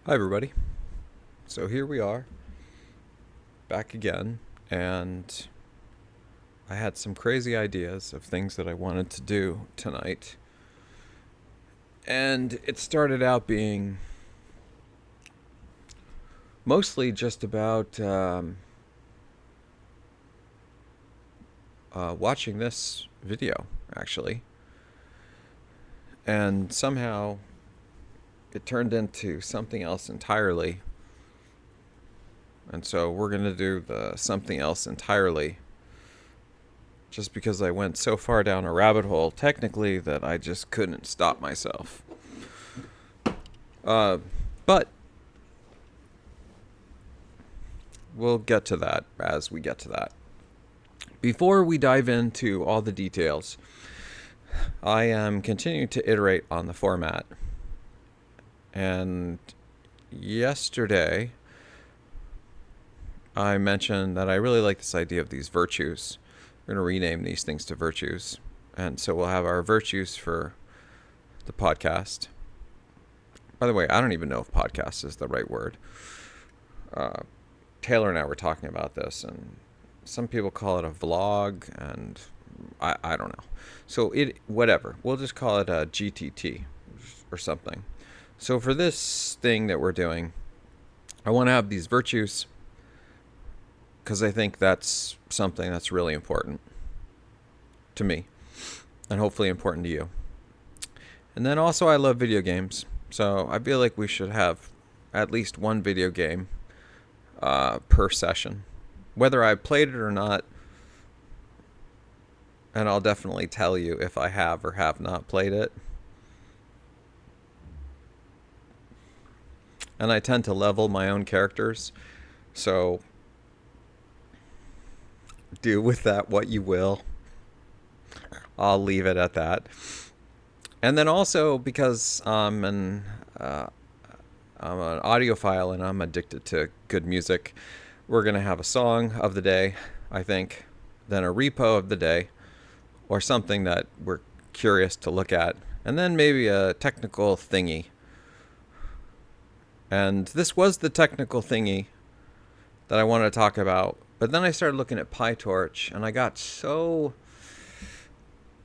Hi, everybody. So here we are, back again, and I had some crazy ideas of things that I wanted to do tonight. And it started out being mostly just about watching this video, actually. And somehow it turned into something else entirely. And so we're going to do the something else entirely just because I went so far down a rabbit hole, technically, that I just couldn't stop myself. But we'll get to that as we get to that. Before we dive into all the details, I am continuing to iterate on the format. And yesterday, I mentioned that I really like this idea of these virtues. We're going to rename these things to virtues. And so we'll have our virtues for the podcast. By the way, I don't even know if podcast is the right word. Taylor and I were talking about this, and some people call it a vlog, and I don't know. So whatever. We'll just call it a GTT or something. So for this thing that we're doing, I want to have these virtues because I think that's something that's really important to me and hopefully important to you. And then also I love video games. So I feel like we should have at least one video game per session. Whether I played it or not, and I'll definitely tell you if I have or have not played it. And I tend to level my own characters, so do with that what you will. I'll leave it at that. And then also because I'm an audiophile and I'm addicted to good music, we're going to have a song of the day, I think, then a repo of the day, or something that we're curious to look at, and then maybe a technical thingy. And this was the technical thingy that I wanted to talk about, but then I started looking at PyTorch, and I got so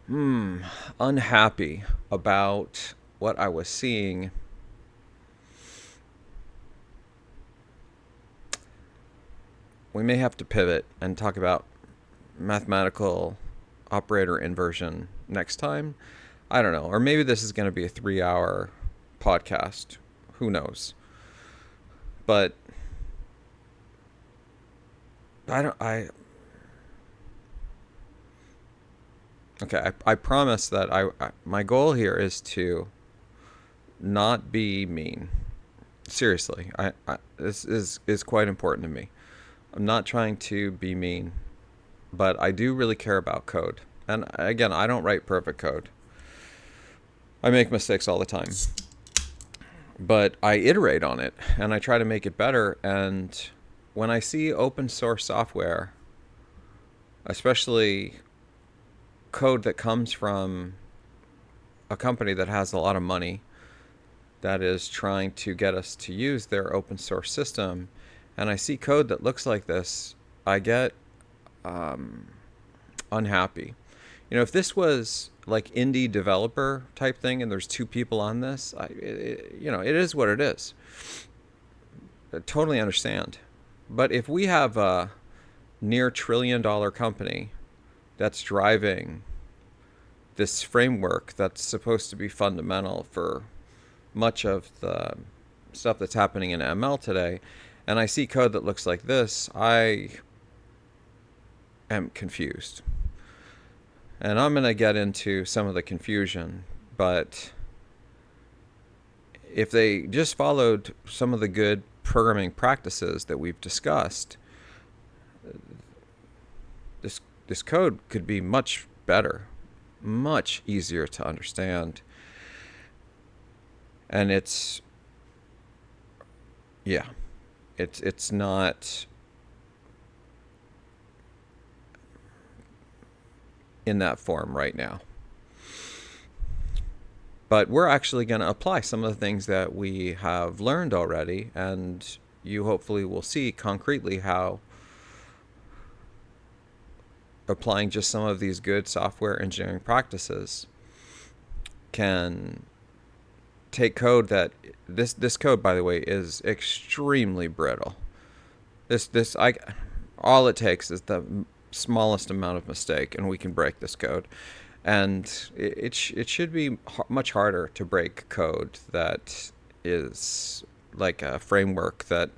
unhappy about what I was seeing. We may have to pivot and talk about mathematical operator inversion next time. I don't know. Or maybe this is going to be a 3-hour podcast. Who knows? But I promise that my goal here is to not be mean. Seriously, this is quite important to me. I'm not trying to be mean, but I do really care about code. And again, I don't write perfect code. I make mistakes all the time. But I iterate on it and I try to make it better. And when I see open source software, especially code that comes from a company that has a lot of money that is trying to get us to use their open source system, and I see code that looks like this, I get unhappy. If this was like indie developer type thing and there's 2 people on this, it is what it is. I totally understand. But if we have a near $1 trillion company that's driving this framework that's supposed to be fundamental for much of the stuff that's happening in ML today, and I see code that looks like this, I am confused. And I'm going to get into some of the confusion, but if they just followed some of the good programming practices that we've discussed, this code could be much better, much easier to understand. And it's not in that form right now. But we're actually going to apply some of the things that we have learned already, and you hopefully will see concretely how applying just some of these good software engineering practices can take code that this code, by the way, is extremely brittle. All it takes is the smallest amount of mistake, and we can break this code. And it should be much harder to break code that is like a framework that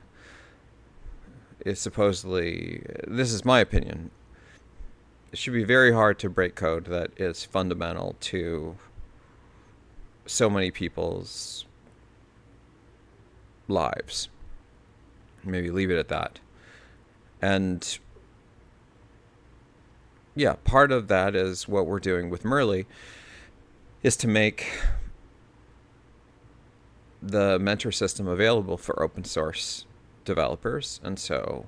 is supposedly, this is my opinion, it should be very hard to break code that is fundamental to so many people's lives. Maybe leave it at that. And yeah, part of that is what we're doing with Merly, is to make the mentor system available for open source developers. And so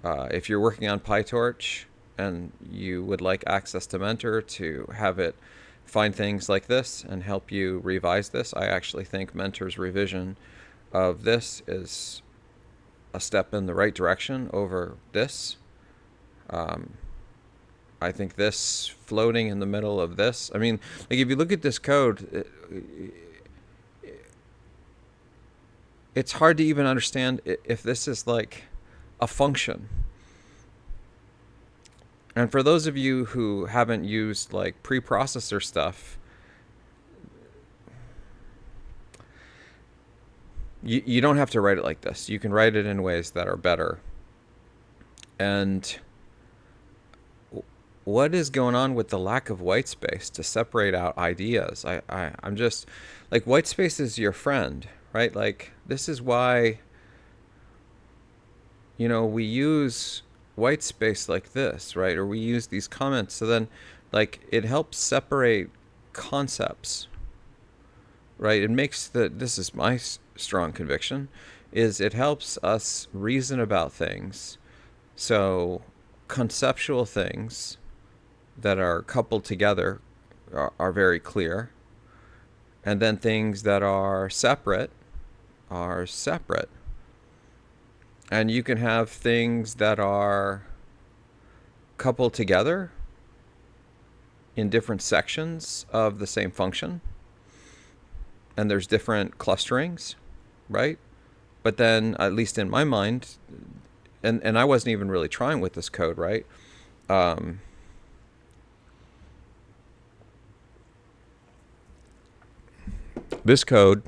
if you're working on PyTorch and you would like access to Mentor to have it find things like this and help you revise this, I actually think Mentor's revision of this is a step in the right direction over this. I think this floating in the middle of this, I mean, like if you look at this code, it's hard to even understand if this is like a function. And for those of you who haven't used like preprocessor stuff, you don't have to write it like this. You can write it in ways that are better. And what is going on with the lack of white space to separate out ideas? I'm just like, white space is your friend, right? Like, this is why, we use white space like this, right? Or we use these comments. So then, like, it helps separate concepts, right? It makes this is my strong conviction, is it helps us reason about things. So conceptual things that are coupled together are very clear. And then things that are separate are separate. And you can have things that are coupled together in different sections of the same function. And there's different clusterings, right? But then, at least in my mind, and I wasn't even really trying with this code, right? This code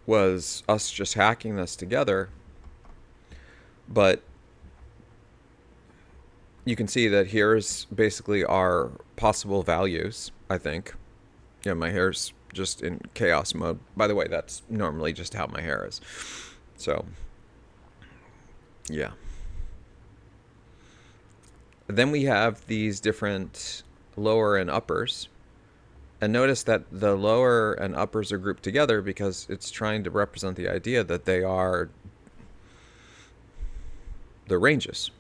was us just hacking this together, but you can see that here's basically our possible values, I think. Yeah, my hair's just in chaos mode. By the way, that's normally just how my hair is. So, yeah. Then we have these different lower and uppers. And notice that the lower and uppers are grouped together because it's trying to represent the idea that they are the ranges.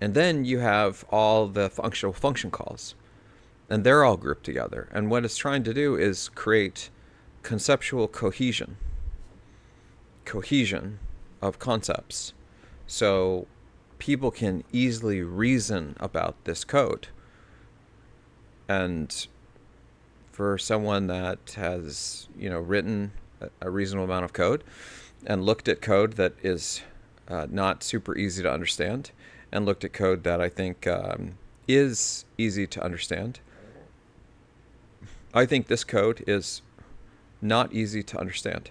And then you have all the functional function calls. And they're all grouped together. And what it's trying to do is create conceptual cohesion. Cohesion of concepts. So people can easily reason about this code. And for someone that has, written a reasonable amount of code and looked at code that is not super easy to understand, and looked at code that I think is easy to understand, I think this code is not easy to understand.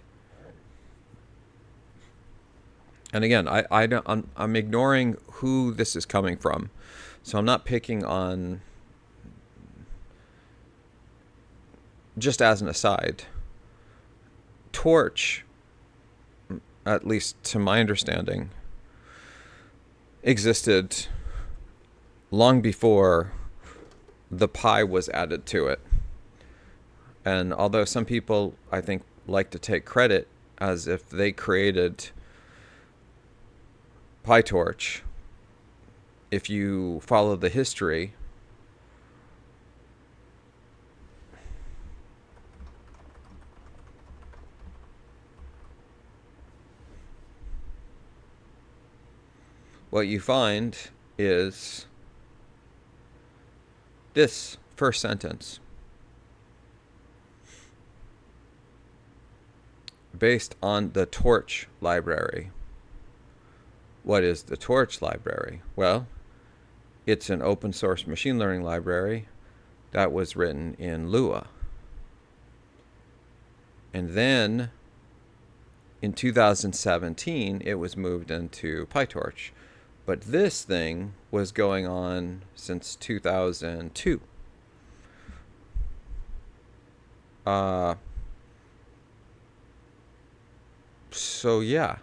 And again, I'm ignoring who this is coming from. So I'm not picking on, just as an aside, Torch, at least to my understanding, existed long before the Pi was added to it. And although some people, I think, like to take credit as if they created PyTorch, if you follow the history, what you find is this first sentence. Based on the Torch library. What is the Torch library? Well, it's an open source machine learning library that was written in Lua. And then in 2017, it was moved into PyTorch. But this thing was going on since 2002. So yeah,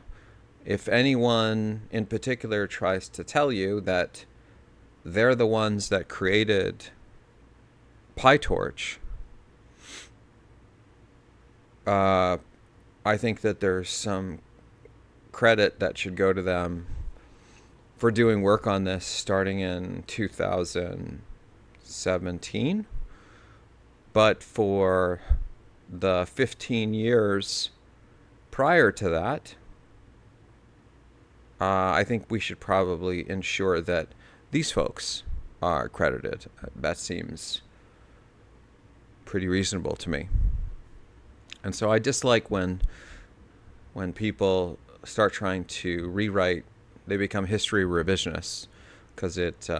if anyone in particular tries to tell you that they're the ones that created PyTorch, I think that there's some credit that should go to them for doing work on this starting in 2017. But for the 15 years prior to that, I think we should probably ensure that these folks are credited. That seems pretty reasonable to me. And so I dislike when people start trying to rewrite, they become history revisionists because it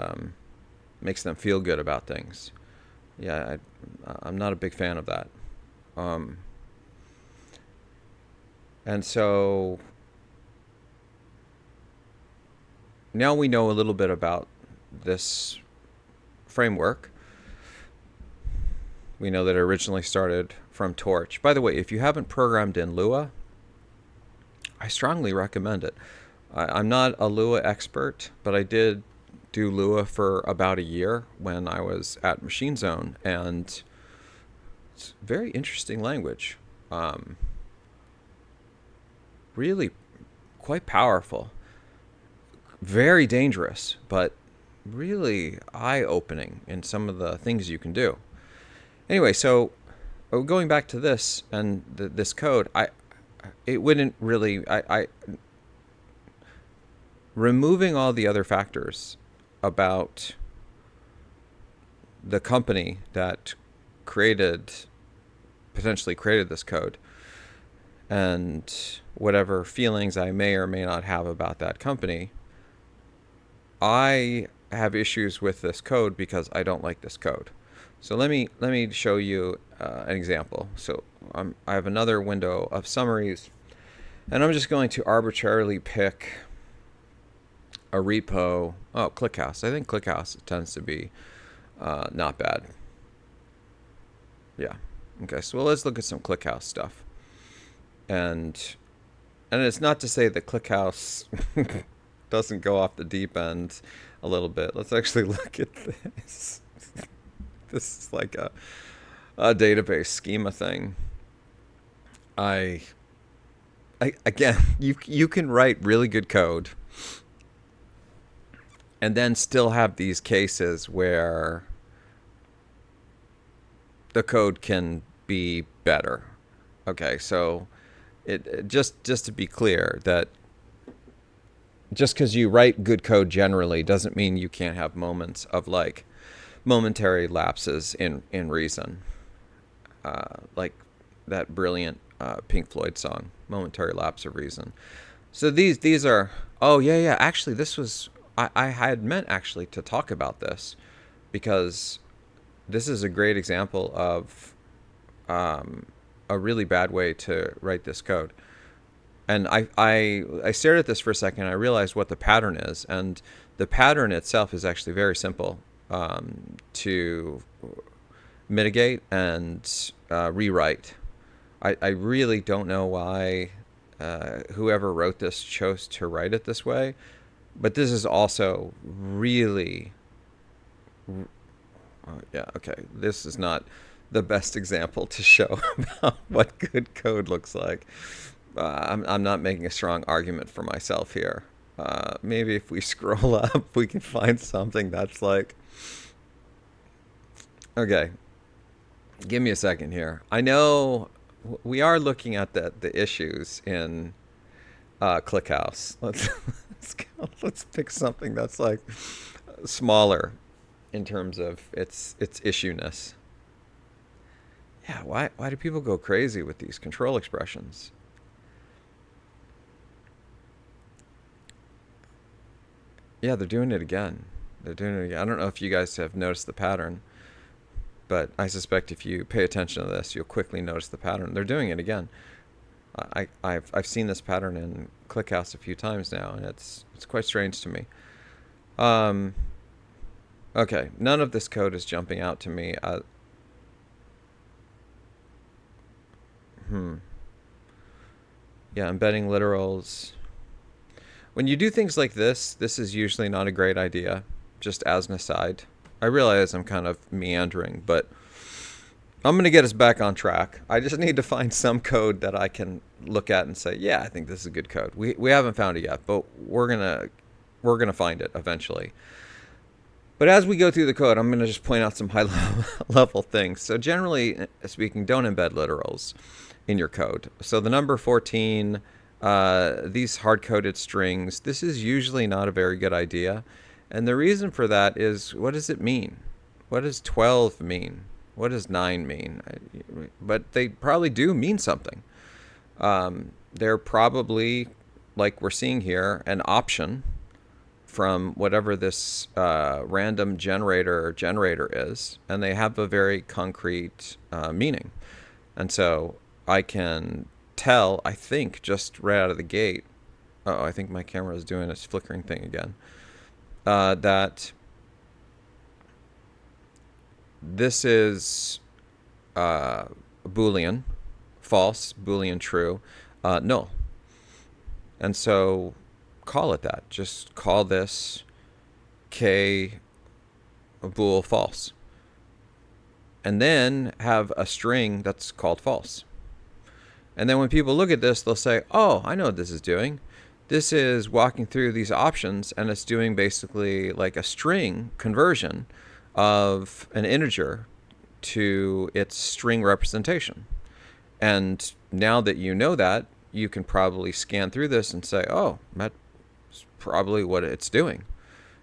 makes them feel good about things. Yeah, I'm not a big fan of that. And so now we know a little bit about this framework. We know that it originally started from Torch. By the way, if you haven't programmed in Lua, I strongly recommend it. I'm not a Lua expert, but I did do Lua for about a year when I was at Machine Zone, and it's a very interesting language. Really quite powerful. Very dangerous, but really eye-opening in some of the things you can do. Anyway, so going back to this and this code, it wouldn't really, removing all the other factors about the company that potentially created this code, and whatever feelings I may or may not have about that company, I have issues with this code because I don't like this code. So let me show you an example. So I have another window of summaries, and I'm just going to arbitrarily pick a repo. Oh, ClickHouse. I think ClickHouse tends to be not bad. Yeah. Okay, so let's look at some ClickHouse stuff. And it's not to say that ClickHouse doesn't go off the deep end a little bit. Let's actually look at this. This is like a database schema thing. Again, you can write really good code and then still have these cases where the code can be better. Okay, so it just to be clear, that just because you write good code generally doesn't mean you can't have moments of like momentary lapses in reason, like that brilliant Pink Floyd song, "Momentary Lapse of Reason." So these are, oh yeah, actually this was, I had meant actually to talk about this because this is a great example of a really bad way to write this code. And I stared at this for a second, and I realized what the pattern is, and the pattern itself is actually very simple to mitigate and rewrite. I really don't know why whoever wrote this chose to write it this way, but this is also really, yeah, okay, this is not the best example to show about what good code looks like. I'm not making a strong argument for myself here. Maybe if we scroll up, we can find something that's like, okay, give me a second here. I know we are looking at the issues in ClickHouse. Let's pick something that's like smaller in terms of its issueness. Yeah, why do people go crazy with these control expressions? Yeah, they're doing it again. They're doing it again. I don't know if you guys have noticed the pattern, but I suspect if you pay attention to this, you'll quickly notice the pattern. They're doing it again. I've seen this pattern in ClickHouse a few times now, and it's quite strange to me. Okay, none of this code is jumping out to me. Yeah, embedding literals. When you do things like this is usually not a great idea, just as an aside. I realize I'm kind of meandering, but I'm going to get us back on track. I just need to find some code that I can look at and say, yeah, I think this is a good code. We haven't found it yet, but we're going to find it eventually. But as we go through the code, I'm going to just point out some high level things. So generally speaking, don't embed literals in your code. So the number 14, these hard-coded strings, this is usually not a very good idea. And the reason for that is, what does it mean? What does 12 mean? What does 9 mean? But they probably do mean something. They're probably, like we're seeing here, an option from whatever this random generator is, and they have a very concrete meaning. And so I can tell, I think, just right out of the gate, I think my camera is doing its flickering thing again, that this is Boolean, false, Boolean true, null. And so call it that. Just call this K bool false. And then have a string that's called false. And then when people look at this, they'll say, oh, I know what this is doing. This is walking through these options, and it's doing basically like a string conversion of an integer to its string representation. And now that you know that, you can probably scan through this and say, oh, that's probably what it's doing.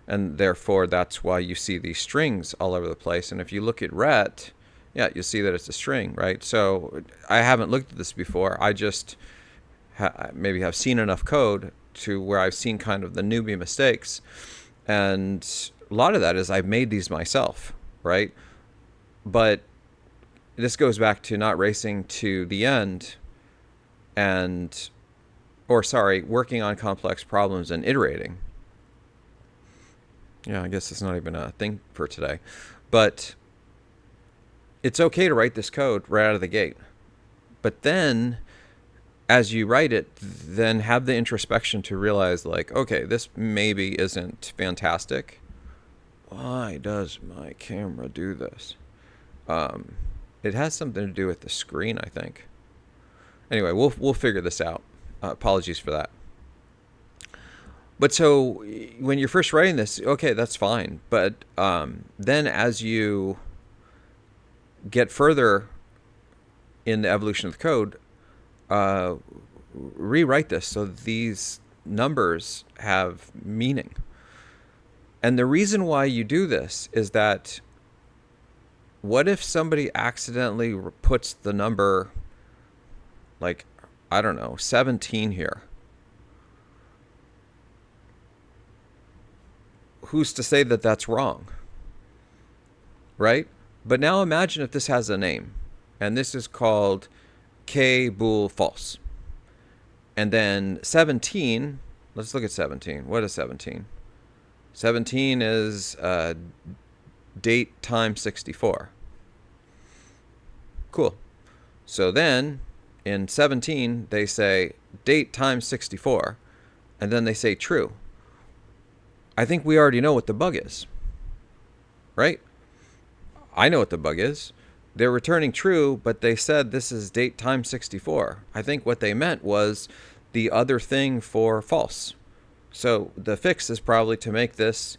And therefore, that's why you see these strings all over the place. And if you look at ret, yeah, you'll see that it's a string, right? So I haven't looked at this before. I just maybe have seen enough code to where I've seen kind of the newbie mistakes. And a lot of that is I've made these myself, right? But this goes back to not racing to the end working on complex problems and iterating. Yeah, I guess it's not even a thing for today. But it's okay to write this code right out of the gate. But then, as you write it, then have the introspection to realize, like, okay, this maybe isn't fantastic. Why does my camera do this? It has something to do with the screen, I think. Anyway, we'll figure this out. Apologies for that. But so when you're first writing this, okay, that's fine. But then as you get further in the evolution of the code, rewrite this so these numbers have meaning. And the reason why you do this is that what if somebody accidentally puts the number, like, I don't know, 17 here? Who's to say that that's wrong? Right? But now imagine if this has a name, and this is called K bool false. And then 17, let's look at 17. What is 17? 17 is date times 64. Cool. So then in 17, they say date times 64, and then they say true. I think we already know what the bug is, right? I know what the bug is. They're returning true, but they said this is date times 64. I think what they meant was the other thing for false. So the fix is probably to make this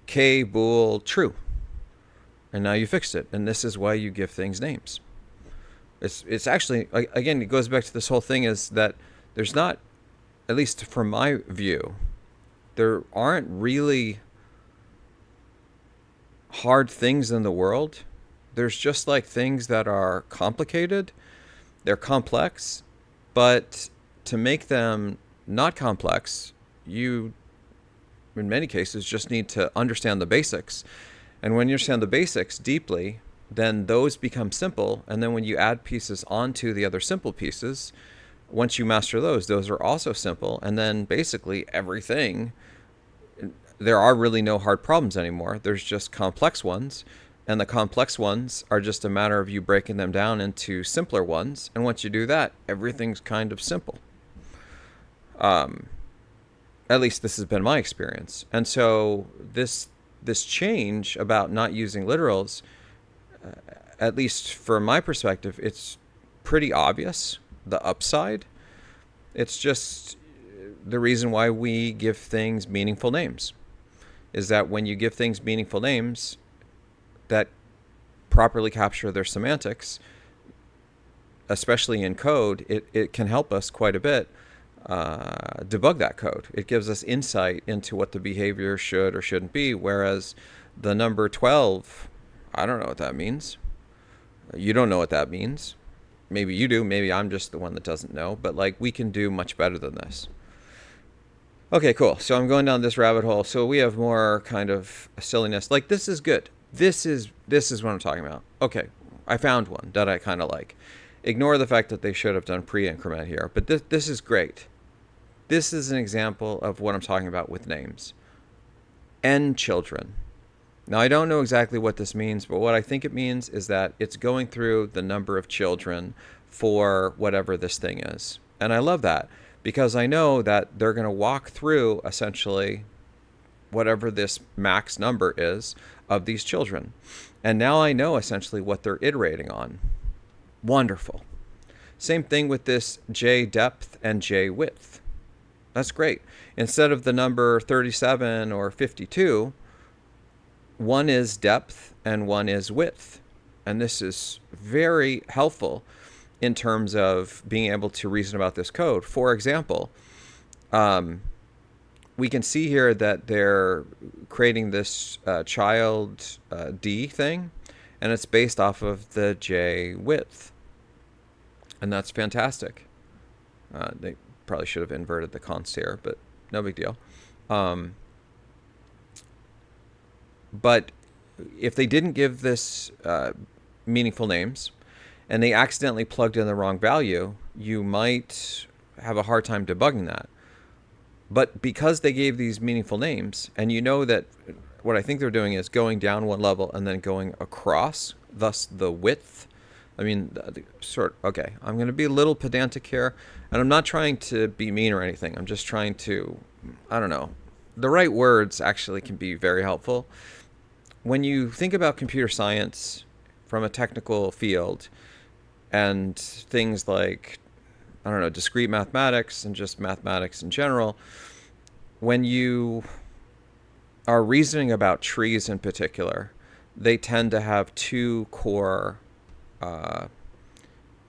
K bool true. And now you fixed it. And this is why you give things names. It's actually, again, it goes back to this whole thing is that there's not at least from my view, there aren't really hard things in the world. There's just like things that are complicated. They're complex, but to make them not complex, you, in many cases, just need to understand the basics. And when you understand the basics deeply, then those become simple. And then when you add pieces onto the other simple pieces, once you master those are also simple. And then basically everything, there are really no hard problems anymore. There's just complex ones. And the complex ones are just a matter of you breaking them down into simpler ones. And once you do that, everything's kind of simple. At least this has been my experience. And so this change about not using literals, at least from my perspective, it's pretty obvious, the upside. It's just the reason why we give things meaningful names, is that when you give things meaningful names that properly capture their semantics, especially in code, it can help us quite a bit debug that code. It gives us insight into what the behavior should or shouldn't be, whereas the number 12, I don't know what that means. You don't know what that means. Maybe you do. Maybe I'm just the one that doesn't know. But like, we can do much better than this. Okay, cool. So I'm going down this rabbit hole. So we have more kind of silliness. Like, this is good. This is what I'm talking about. Okay, I found one that I kind of like. Ignore the fact that they should have done pre-increment here, but this is great. This is an example of what I'm talking about with names. N children. Now, I don't know exactly what this means, but what I think it means is that it's going through the number of children for whatever this thing is. And I love that, because I know that they're going to walk through essentially whatever this max number is of these children. And now I know essentially what they're iterating on. Wonderful. Same thing with this J depth and J width. That's great. Instead of the number 37 or 52, one is depth and one is width. And this is very helpful in terms of being able to reason about this code. For example, we can see here that they're creating this child D thing, and it's based off of the J width. And that's fantastic. They probably should have inverted the const here, but no big deal. But if they didn't give this meaningful names, and they accidentally plugged in the wrong value, you might have a hard time debugging that. But because they gave these meaningful names, and you know that what I think they're doing is going down one level and then going across, thus the width. I mean, okay, I'm going to be a little pedantic here, and I'm not trying to be mean or anything. I'm just trying to, I don't know, the right words actually can be very helpful. When you think about computer science from a technical field and things like, I don't know, discrete mathematics and just mathematics in general, when you are reasoning about trees in particular, they tend to have two core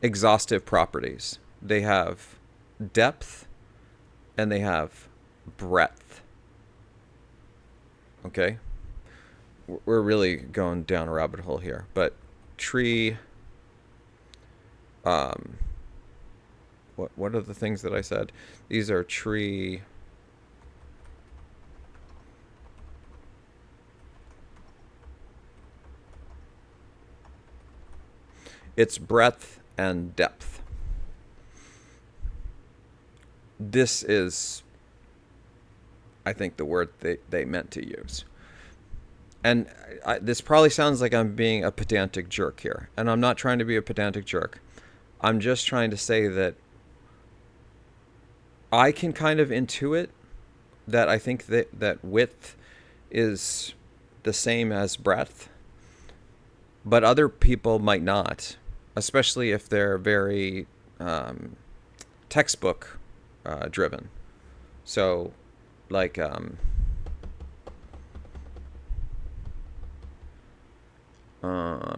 exhaustive properties. They have depth and they have breadth. Okay? We're really going down a rabbit hole here, but tree, what are the things that I said? These are tree. It's breadth and depth. This is, I think, the word they meant to use. And this probably sounds like I'm being a pedantic jerk here. And I'm not trying to be a pedantic jerk. I'm just trying to say that I can kind of intuit that I think that width is the same as breadth. But other people might not, especially if they're very textbook driven. So, like, I'm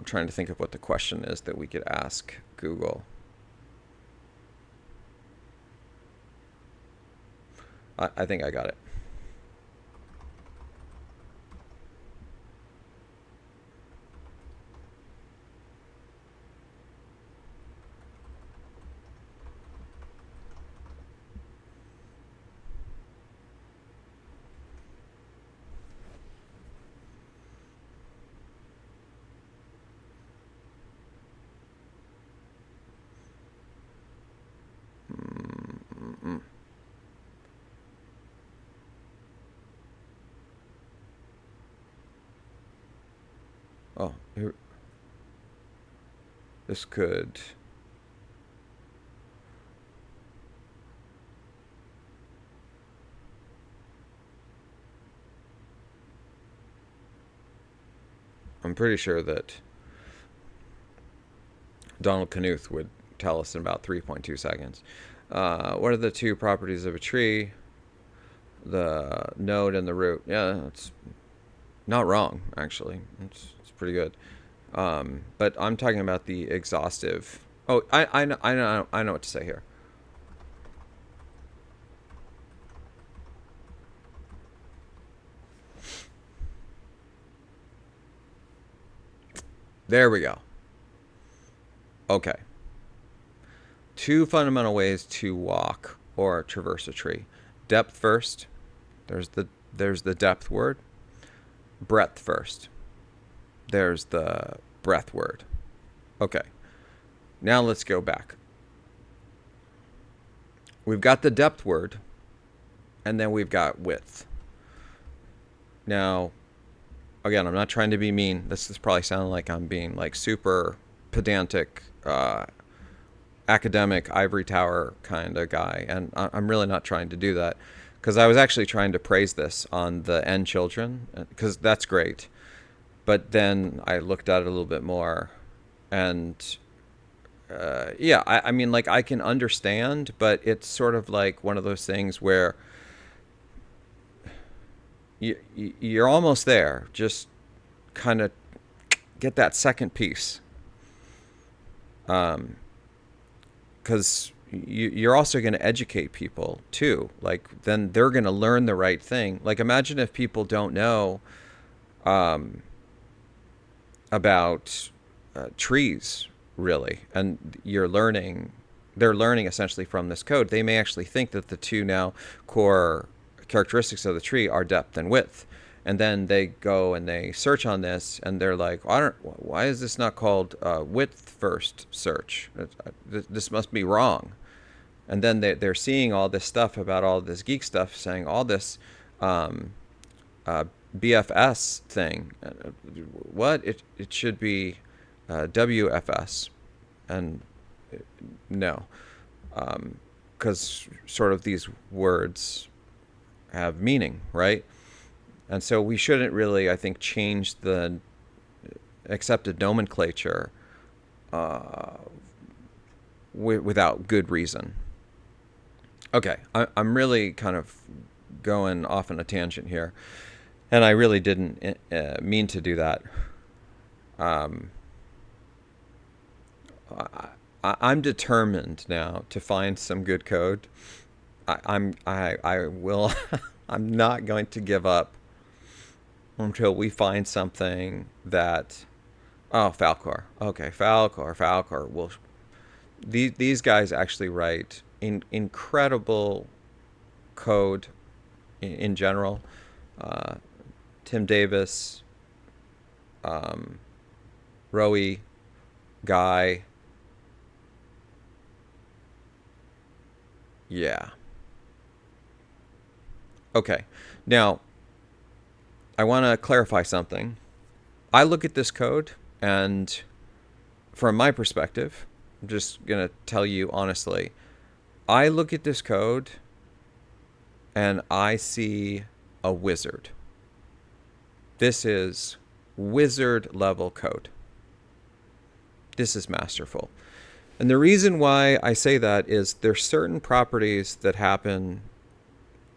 trying to think of what the question is that we could ask Google. I think I got it. Mm-mm. Oh, here, this could. I'm pretty sure that Donald Knuth would tell us in about 3.2 seconds. What are the two properties of a tree? The node and the root. Yeah, it's not wrong, actually. It's pretty good. But I'm talking about the exhaustive. Oh, I know what to say here. There we go. Okay. Two fundamental ways to walk or traverse a tree. Depth first. There's the depth word. Breadth first. There's the breadth word. Okay. Now let's go back. We've got the depth word, and then we've got width. Now, again, I'm not trying to be mean. This is probably sounding like I'm being like super pedantic, academic ivory tower kind of guy, and I'm really not trying to do that, because I was actually trying to praise this on the N children, because that's great. But then I looked at it a little bit more, and yeah, I mean, like, I can understand, but it's sort of like one of those things where you're almost there. Just kind of get that second piece, because you're also going to educate people too. Like, then they're going to learn the right thing. Like, imagine if people don't know about trees, really, and they're learning essentially from this code. They may actually think that the two now core characteristics of the tree are depth and width, and then they go and they search on this, and they're like, why is this not called width first search? This must be wrong. And then they're seeing all this stuff about all this geek stuff, saying all this BFS thing. What? It should be WFS. And no. Because sort of these words have meaning, right? And so we shouldn't really, I think, change the accepted nomenclature without good reason. Okay, I'm really kind of going off on a tangent here, and I really didn't mean to do that. I'm determined now to find some good code. I will. I'm not going to give up until we find something that. Oh, Falcor. Okay, Falcor. Well, these guys actually write incredible code in general. Tim Davis, Rowie, Guy. Yeah. Okay. Now, I want to clarify something. I look at this code, and from my perspective, I'm just going to tell you honestly, I look at this code and I see a wizard. This is wizard level code. This is masterful. And the reason why I say that is there's certain properties that happen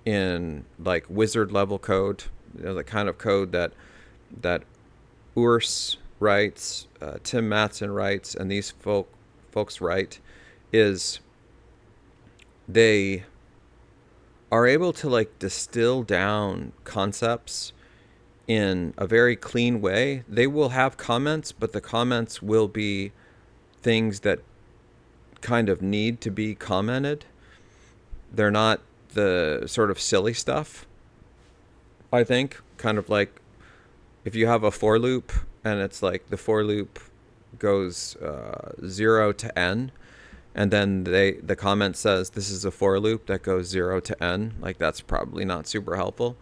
in like wizard level code, the kind of code that Urs writes, Tim Matson writes, and these folks write, is they are able to like distill down concepts in a very clean way. They will have comments, but the comments will be things that kind of need to be commented. They're not the sort of silly stuff, I think. Kind of like if you have a for loop and it's like the for loop goes 0 to n, and then the comment says this is a for loop that goes 0 to n, like that's probably not super helpful.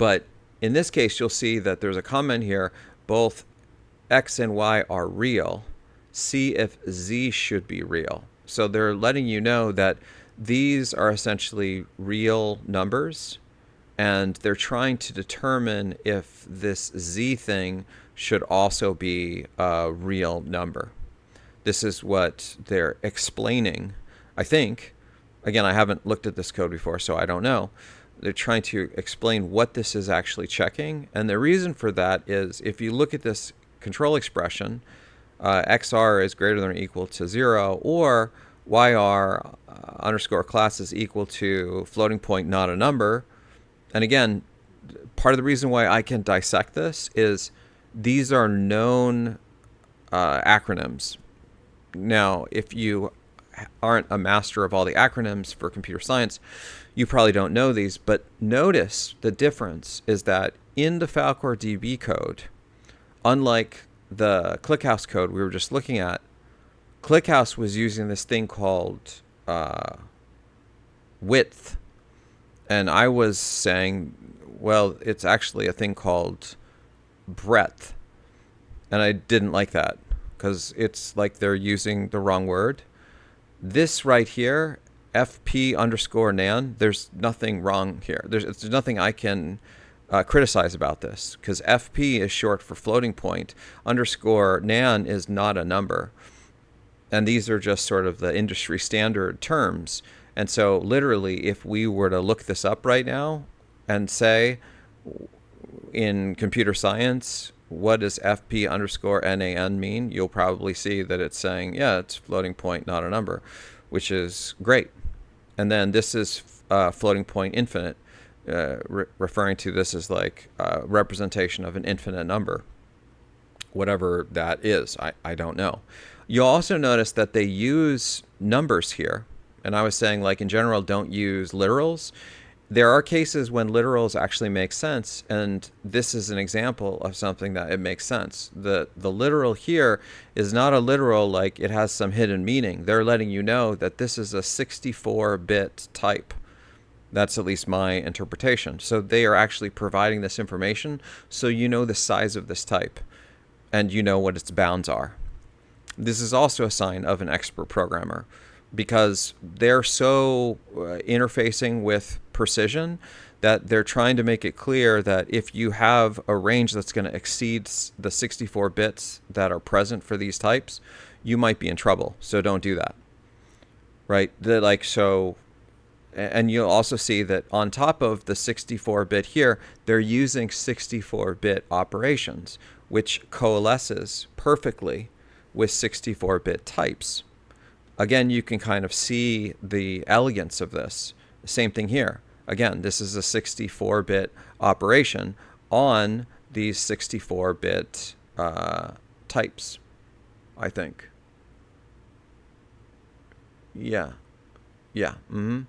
But in this case, you'll see that there's a comment here, both x and y are real. See if z should be real. So they're letting you know that these are essentially real numbers, and they're trying to determine if this z thing should also be a real number. This is what they're explaining, I think. Again, I haven't looked at this code before, so I don't know. They're trying to explain what this is actually checking. And the reason for that is if you look at this control expression, xr is greater than or equal to 0, or yr underscore class is equal to floating point, not a number. And again, part of the reason why I can dissect this is these are known acronyms. Now, if you aren't a master of all the acronyms for computer science, you probably don't know these, but notice the difference is that in the Falcor DB code, unlike the ClickHouse code we were just looking at, ClickHouse was using this thing called width. And I was saying, well, it's actually a thing called breadth. And I didn't like that because it's like they're using the wrong word. This right here, FP underscore nan, there's nothing wrong here. There's nothing I can criticize about this because FP is short for floating point. Underscore nan is not a number. And these are just sort of the industry standard terms. And so literally, if we were to look this up right now and say in computer science, what does FP underscore NAN mean? You'll probably see that it's saying, yeah, it's floating point, not a number, which is great. And then this is floating point infinite, referring to this as like representation of an infinite number, whatever that is. I don't know. You'll also notice that they use numbers here. And I was saying, like, in general, don't use literals. There are cases when literals actually make sense, and this is an example of something that it makes sense. The literal here is not a literal like it has some hidden meaning. They're letting you know that this is a 64-bit type. That's at least my interpretation. So they are actually providing this information so you know the size of this type, and you know what its bounds are. This is also a sign of an expert programmer, because they're so interfacing with precision that they're trying to make it clear that if you have a range that's going to exceed the 64 bits that are present for these types, you might be in trouble. So don't do that. Right? And you'll also see that on top of the 64-bit here, they're using 64-bit operations, which coalesces perfectly with 64-bit types. Again, you can kind of see the elegance of this. Same thing here. Again, this is a 64-bit operation on these 64-bit types, I think. Yeah. Mm-hmm.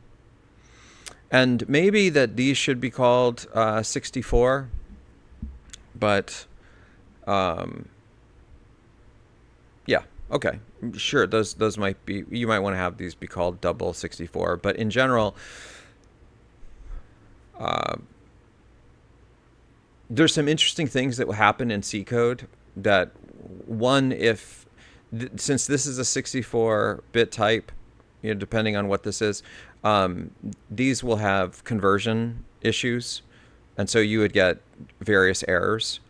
And maybe that these should be called 64, but yeah, okay. Sure, those might be, you might want to have these be called double 64, but in general, there's some interesting things that will happen in C code that one, since this is a 64-bit type, depending on what this is, these will have conversion issues, and so you would get various errors.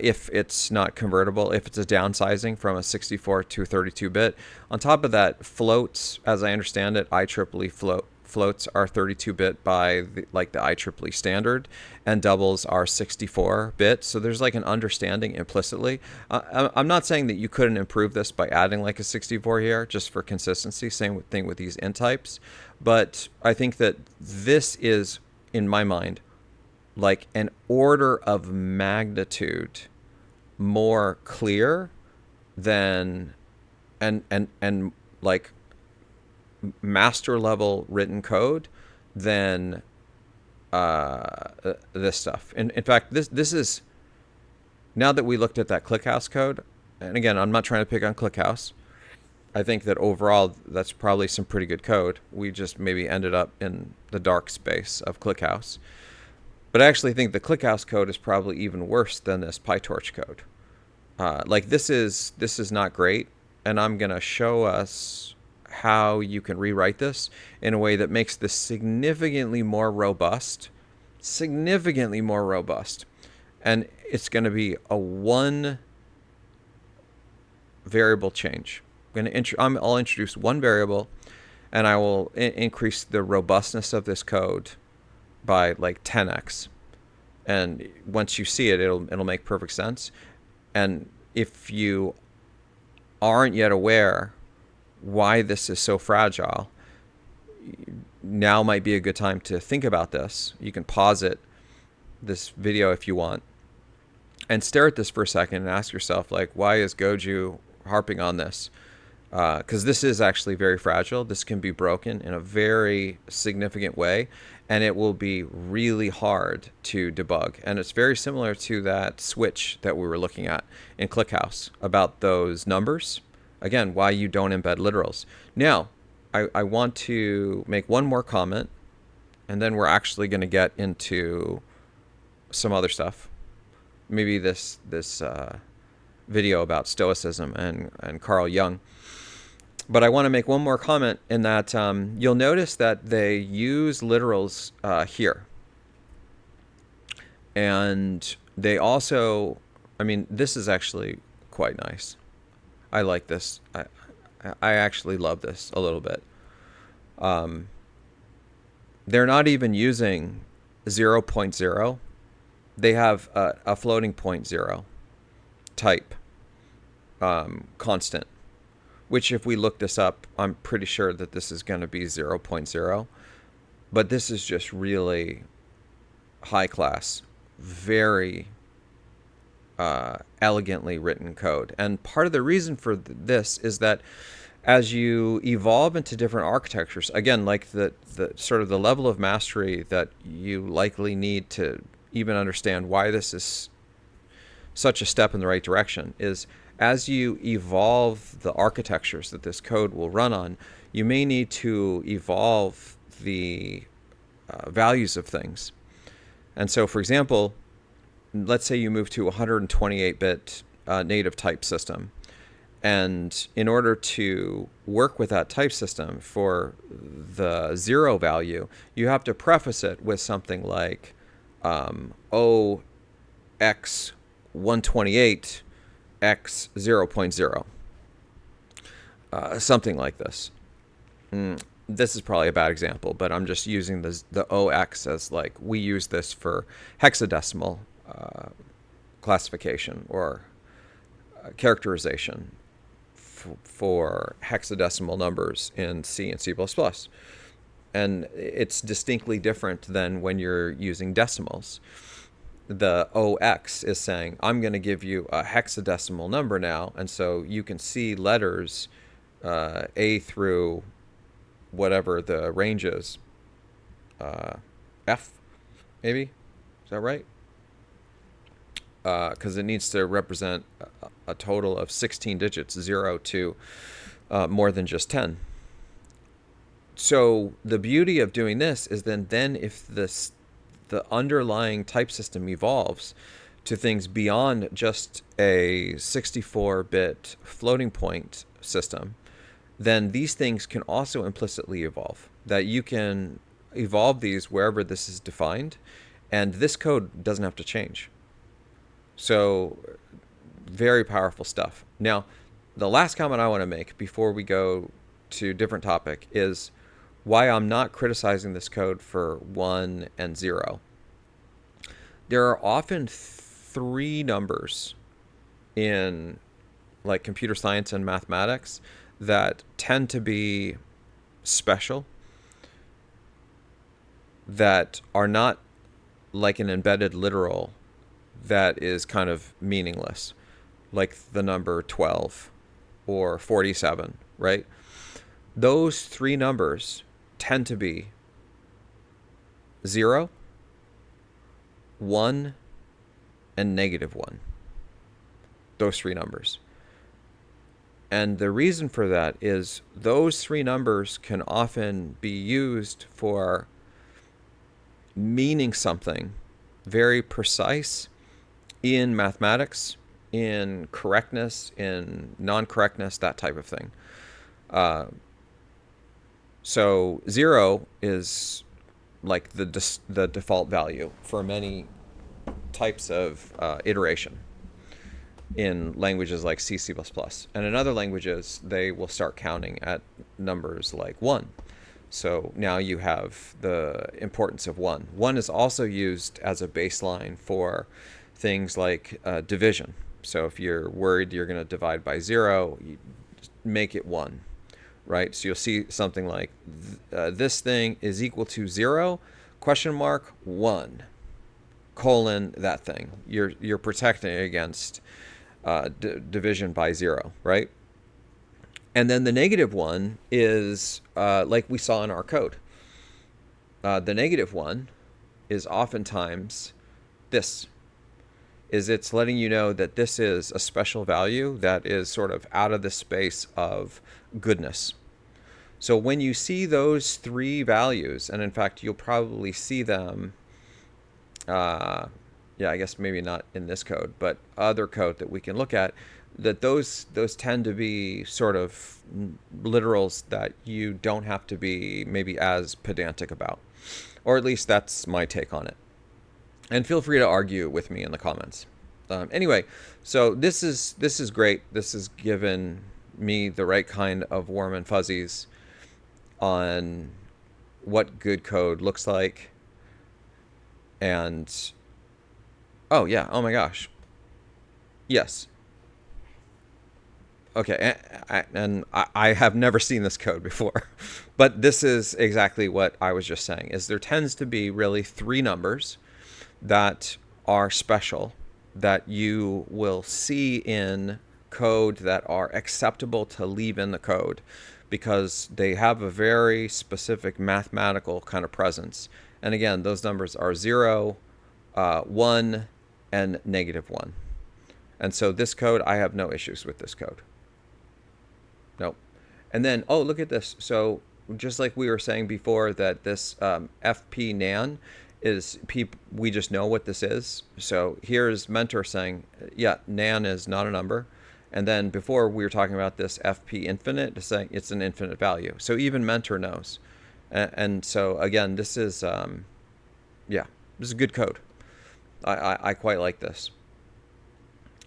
If it's not convertible, if it's a downsizing from a 64 to 32-bit. On top of that, floats, as I understand it, IEEE floats are 32-bit by the IEEE standard, and doubles are 64-bit. So there's like an understanding implicitly. I'm not saying that you couldn't improve this by adding like a 64 here just for consistency. Same thing with these int types. But I think that this is, in my mind, like an order of magnitude more clear than and like master level written code than this stuff. In fact, this is, now that we looked at that ClickHouse code, and again, I'm not trying to pick on ClickHouse. I think that overall that's probably some pretty good code. We just maybe ended up in the dark space of ClickHouse. But I actually think the ClickHouse code is probably even worse than this PyTorch code. Like this is not great, and I'm gonna show us how you can rewrite this in a way that makes this significantly more robust, and it's going to be a one variable change. I'll introduce one variable, and I will increase the robustness of this code by like 10x. And once you see it, it'll make perfect sense. And if you aren't yet aware why this is so fragile, now might be a good time to think about this. You can pause this video if you want, and stare at this for a second and ask yourself, like, why is Goju harping on this? Because this is actually very fragile. This can be broken in a very significant way, and it will be really hard to debug. And it's very similar to that switch that we were looking at in ClickHouse about those numbers. Again, why you don't embed literals. Now, I want to make one more comment, and then we're actually going to get into some other stuff. Maybe this video about Stoicism and Carl Jung. But I want to make one more comment in that you'll notice that they use literals here. And they also, I mean, this is actually quite nice. I like this. I actually love this a little bit. They're not even using 0.0. They have a floating point 0 type constant, which if we look this up, I'm pretty sure that this is going to be 0.0. But this is just really high class, very elegantly written code. And part of the reason for this is that as you evolve into different architectures, again, like the sort of the level of mastery that you likely need to even understand why this is such a step in the right direction is as you evolve the architectures that this code will run on, you may need to evolve the values of things. And so, for example, let's say you move to a 128-bit native type system. And in order to work with that type system for the 0 value, you have to preface it with something like OX128 X 0.0. Something like this. This is probably a bad example, but I'm just using the OX as like, we use this for hexadecimal classification or characterization for hexadecimal numbers in C and C++. And it's distinctly different than when you're using decimals. The OX is saying, I'm going to give you a hexadecimal number now, and so you can see letters A through whatever the range is. F, maybe? Is that right? Because it needs to represent a total of 16 digits, 0 to more than just 10. So the beauty of doing this is then if the underlying type system evolves to things beyond just a 64-bit floating point system, then these things can also implicitly evolve. That you can evolve these wherever this is defined, and this code doesn't have to change. So very powerful stuff. Now, the last comment I want to make before we go to a different topic is why I'm not criticizing this code for 1 and 0. There are often three numbers in like computer science and mathematics that tend to be special, that are not like an embedded literal that is kind of meaningless, like the number 12 or 47, right? Those three numbers tend to be 0, 1, and -1. Those three numbers. And the reason for that is those three numbers can often be used for meaning something very precise in mathematics, in correctness, in non-correctness, that type of thing. So 0 is like the default value for many types of iteration in languages like C, C++. And in other languages, they will start counting at numbers like 1. So now you have the importance of 1. 1 is also used as a baseline for things like division. So if you're worried you're going to divide by 0, you make it 1, right? So you'll see something like this thing is equal to 0, question mark, 1, colon, that thing. You're protecting against division by 0, right? And then the -1 is like we saw in our code. The -1 is oftentimes this. It's letting you know that this is a special value that is sort of out of the space of goodness. So when you see those three values, and in fact, you'll probably see them, yeah, I guess maybe not in this code, but other code that we can look at, that those tend to be sort of literals that you don't have to be maybe as pedantic about. Or at least that's my take on it. And feel free to argue with me in the comments. Anyway, so this is great. This has given me the right kind of warm and fuzzies on what good code looks like. And, oh yeah, oh my gosh. Yes. Okay, and I have never seen this code before, but this is exactly what I was just saying, is there tends to be really three numbers that are special that you will see in code that are acceptable to leave in the code because they have a very specific mathematical kind of presence. And again, those numbers are 0, 1, and -1. And so this code, I have no issues with this code. Nope. And then, oh, look at this. So just like we were saying before that this FP nan is, we just know what this is. So here's Mentor saying, yeah, nan is not a number. And then before we were talking about this FP infinite, saying it's an infinite value. So even Mentor knows. And so again, this is, yeah, this is good code. I quite like this.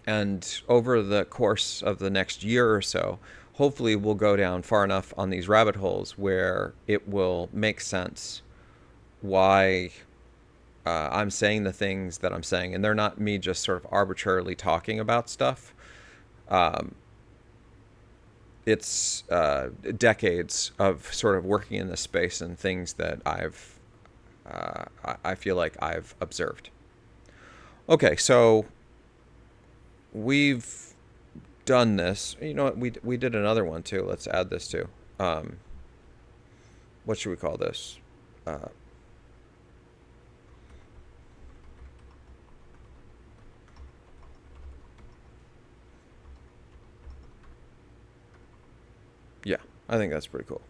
And over the course of the next year or so, hopefully we'll go down far enough on these rabbit holes where it will make sense why I'm saying the things that I'm saying. And they're not me just sort of arbitrarily talking about stuff. It's decades of sort of working in this space and things that I feel like I've observed. Okay, so we've done this. You know what? We did another one too. Let's add this too. What should we call this? Yeah, I think that's pretty cool.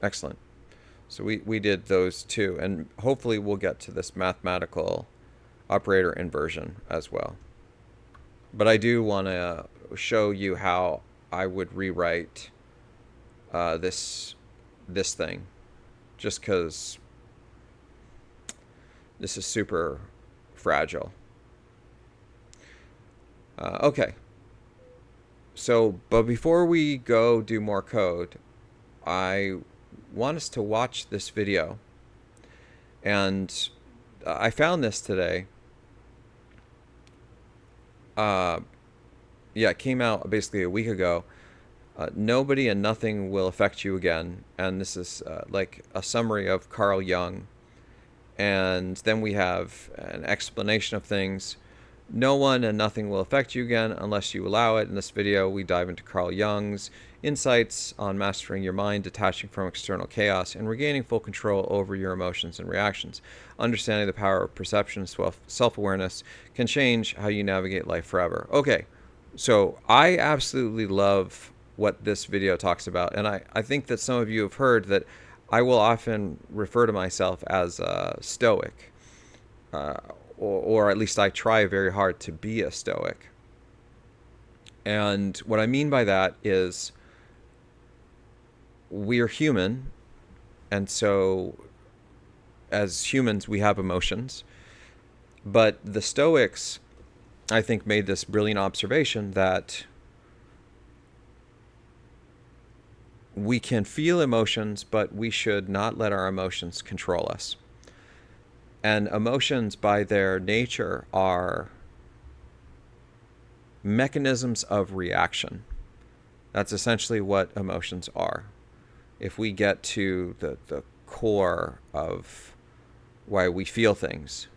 Excellent. So we did those two, and hopefully we'll get to this mathematical operator inversion as well. But I do want to show you how I would rewrite this thing, just because this is super fragile. Okay. But before we go do more code, I want us to watch this video. And I found this today. It came out basically a week ago. Nobody and nothing will affect you again. And this is like a summary of Carl Jung. And then we have an explanation of things. No one and nothing will affect you again unless you allow it. In this video, we dive into Carl Jung's insights on mastering your mind, detaching from external chaos, and regaining full control over your emotions and reactions. Understanding the power of perception and self-awareness can change how you navigate life forever. Okay, so I absolutely love what this video talks about, and I think that some of you have heard that I will often refer to myself as a Stoic. Or at least I try very hard to be a Stoic. And what I mean by that is we're human, and so as humans we have emotions. But the Stoics, I think, made this brilliant observation that we can feel emotions, but we should not let our emotions control us. And emotions, by their nature, are mechanisms of reaction. That's essentially what emotions are. If we get to the core of why we feel things,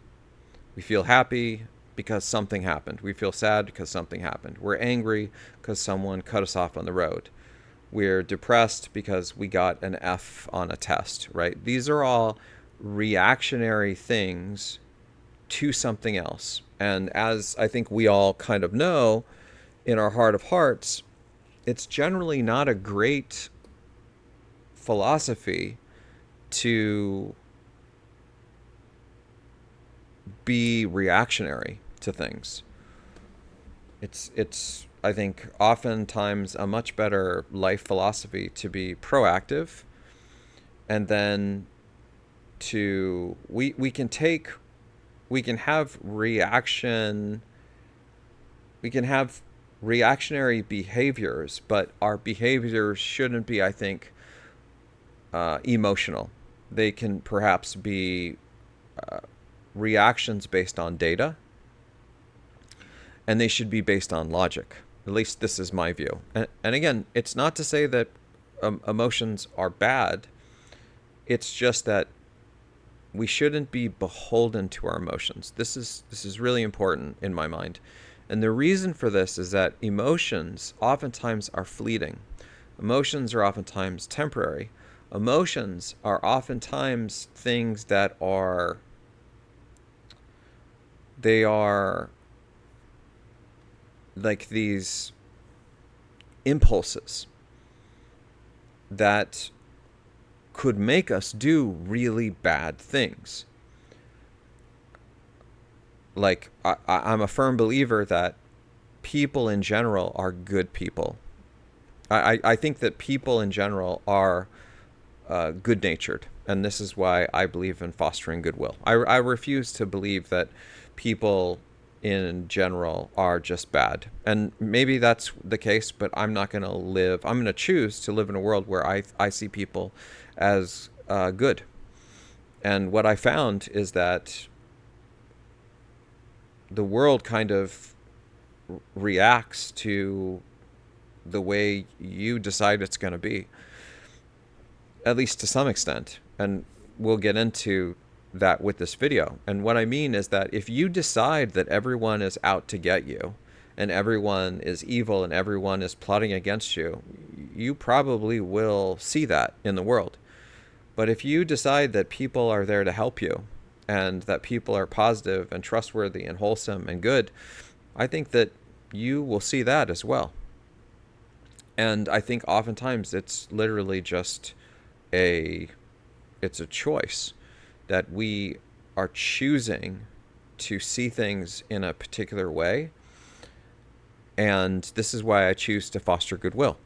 we feel happy because something happened. We feel sad because something happened. We're angry because someone cut us off on the road. We're depressed because we got an F on a test, right? These are all reactionary things to something else. And as I think we all kind of know in our heart of hearts, it's generally not a great philosophy to be reactionary to things. It's I think oftentimes a much better life philosophy to be proactive, and then we can have reactionary behaviors, but our behaviors shouldn't be, I think, emotional. They can perhaps be reactions based on data, and they should be based on logic. At least this is my view. And again, it's not to say that emotions are bad. It's just that we shouldn't be beholden to our emotions. This is really important in my mind. And the reason for this is that emotions oftentimes are fleeting. Emotions are oftentimes temporary. Emotions are oftentimes things that are like these impulses that could make us do really bad things. Like, I'm a firm believer that people in general are good people. I think that people in general are good-natured, and this is why I believe in fostering goodwill. I refuse to believe that people in general are just bad. And maybe that's the case, but I'm going to choose to live in a world where I see people as good. And what I found is that the world kind of reacts to the way you decide it's going to be, at least to some extent. And we'll get into that with this video. And what I mean is that if you decide that everyone is out to get you, and everyone is evil, and everyone is plotting against you, you probably will see that in the world. But if you decide that people are there to help you, and that people are positive and trustworthy and wholesome and good, I think that you will see that as well. And I think oftentimes it's literally just it's a choice that we are choosing to see things in a particular way. And this is why I choose to foster goodwill.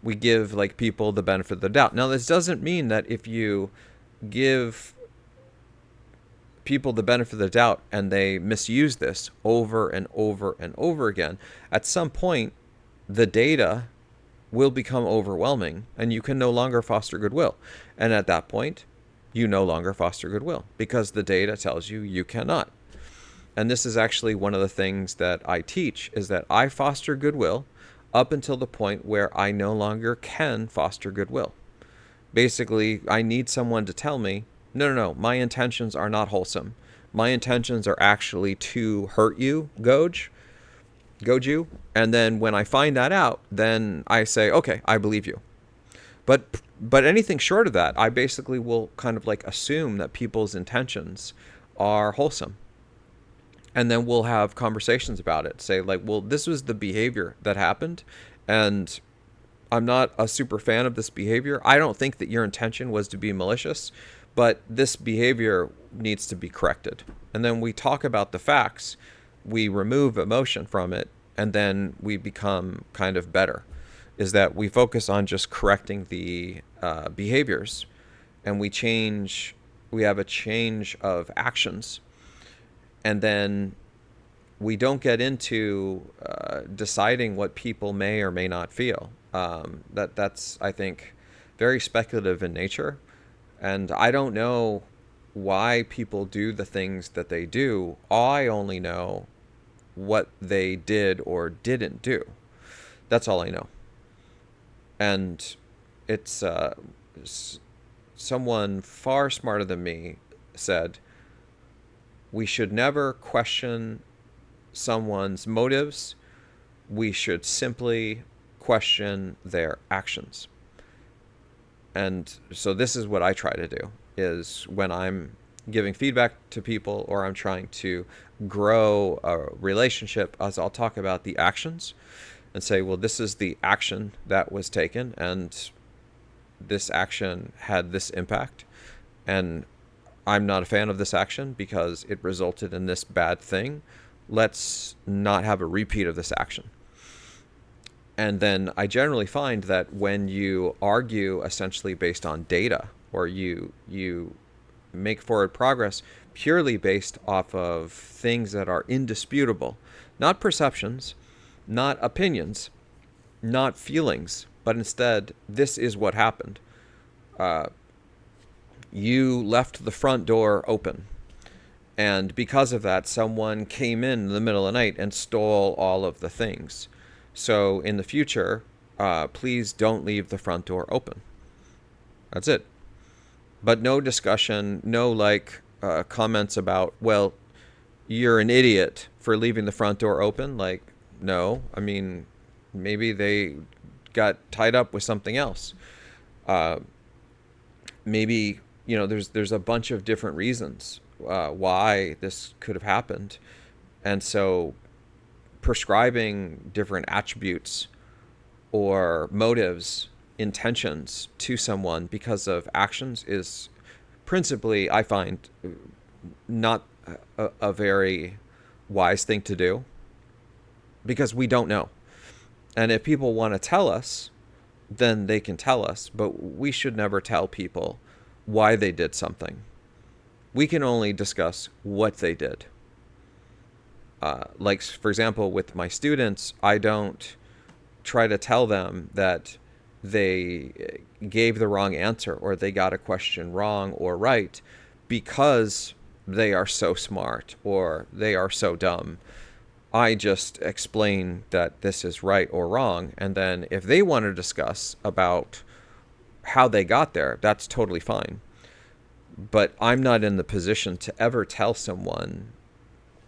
We give like people the benefit of the doubt. Now, this doesn't mean that if you give people the benefit of the doubt and they misuse this over and over and over again, at some point, the data will become overwhelming and you can no longer foster goodwill. And at that point, you no longer foster goodwill because the data tells you you cannot. And this is actually one of the things that I teach, is that I foster goodwill up until the point where I no longer can foster goodwill. Basically, I need someone to tell me, no, my intentions are not wholesome. My intentions are actually to hurt you, Goju. And then when I find that out, then I say, okay, I believe you. But anything short of that, I basically will kind of like assume that people's intentions are wholesome. And then we'll have conversations about it. Say like, well, this was the behavior that happened, and I'm not a super fan of this behavior. I don't think that your intention was to be malicious, but this behavior needs to be corrected. And then we talk about the facts, we remove emotion from it, and then we become kind of better. Is that we focus on just correcting the behaviors, and we have a change of actions. And then we don't get into deciding what people may or may not feel. That's, I think, very speculative in nature. And I don't know why people do the things that they do. I only know what they did or didn't do. That's all I know. And it's someone far smarter than me said, we should never question someone's motives. We should simply question their actions. And so this is what I try to do, is when I'm giving feedback to people or I'm trying to grow a relationship, as I'll talk about the actions and say, well, this is the action that was taken, and this action had this impact, and I'm not a fan of this action because it resulted in this bad thing. Let's not have a repeat of this action. And then I generally find that when you argue essentially based on data, or you make forward progress purely based off of things that are indisputable, not perceptions, not opinions, not feelings, but instead, this is what happened. You left the front door open, and because of that, someone came in the middle of the night and stole all of the things. So in the future, please don't leave the front door open. That's it. But no discussion, no comments about, well, you're an idiot for leaving the front door open. Like, no, I mean, maybe they got tied up with something else. Maybe, there's a bunch of different reasons why this could have happened. And so prescribing different attributes or motives, intentions to someone because of actions is principally, I find, not a very wise thing to do, because we don't know. And if people want to tell us, then they can tell us, but we should never tell people why they did something. We can only discuss what they did. Like, for example, with my students, I don't try to tell them that they gave the wrong answer or they got a question wrong or right because they are so smart or they are so dumb. I just explain that this is right or wrong, and then if they want to discuss about how they got there, that's totally fine. But I'm not in the position to ever tell someone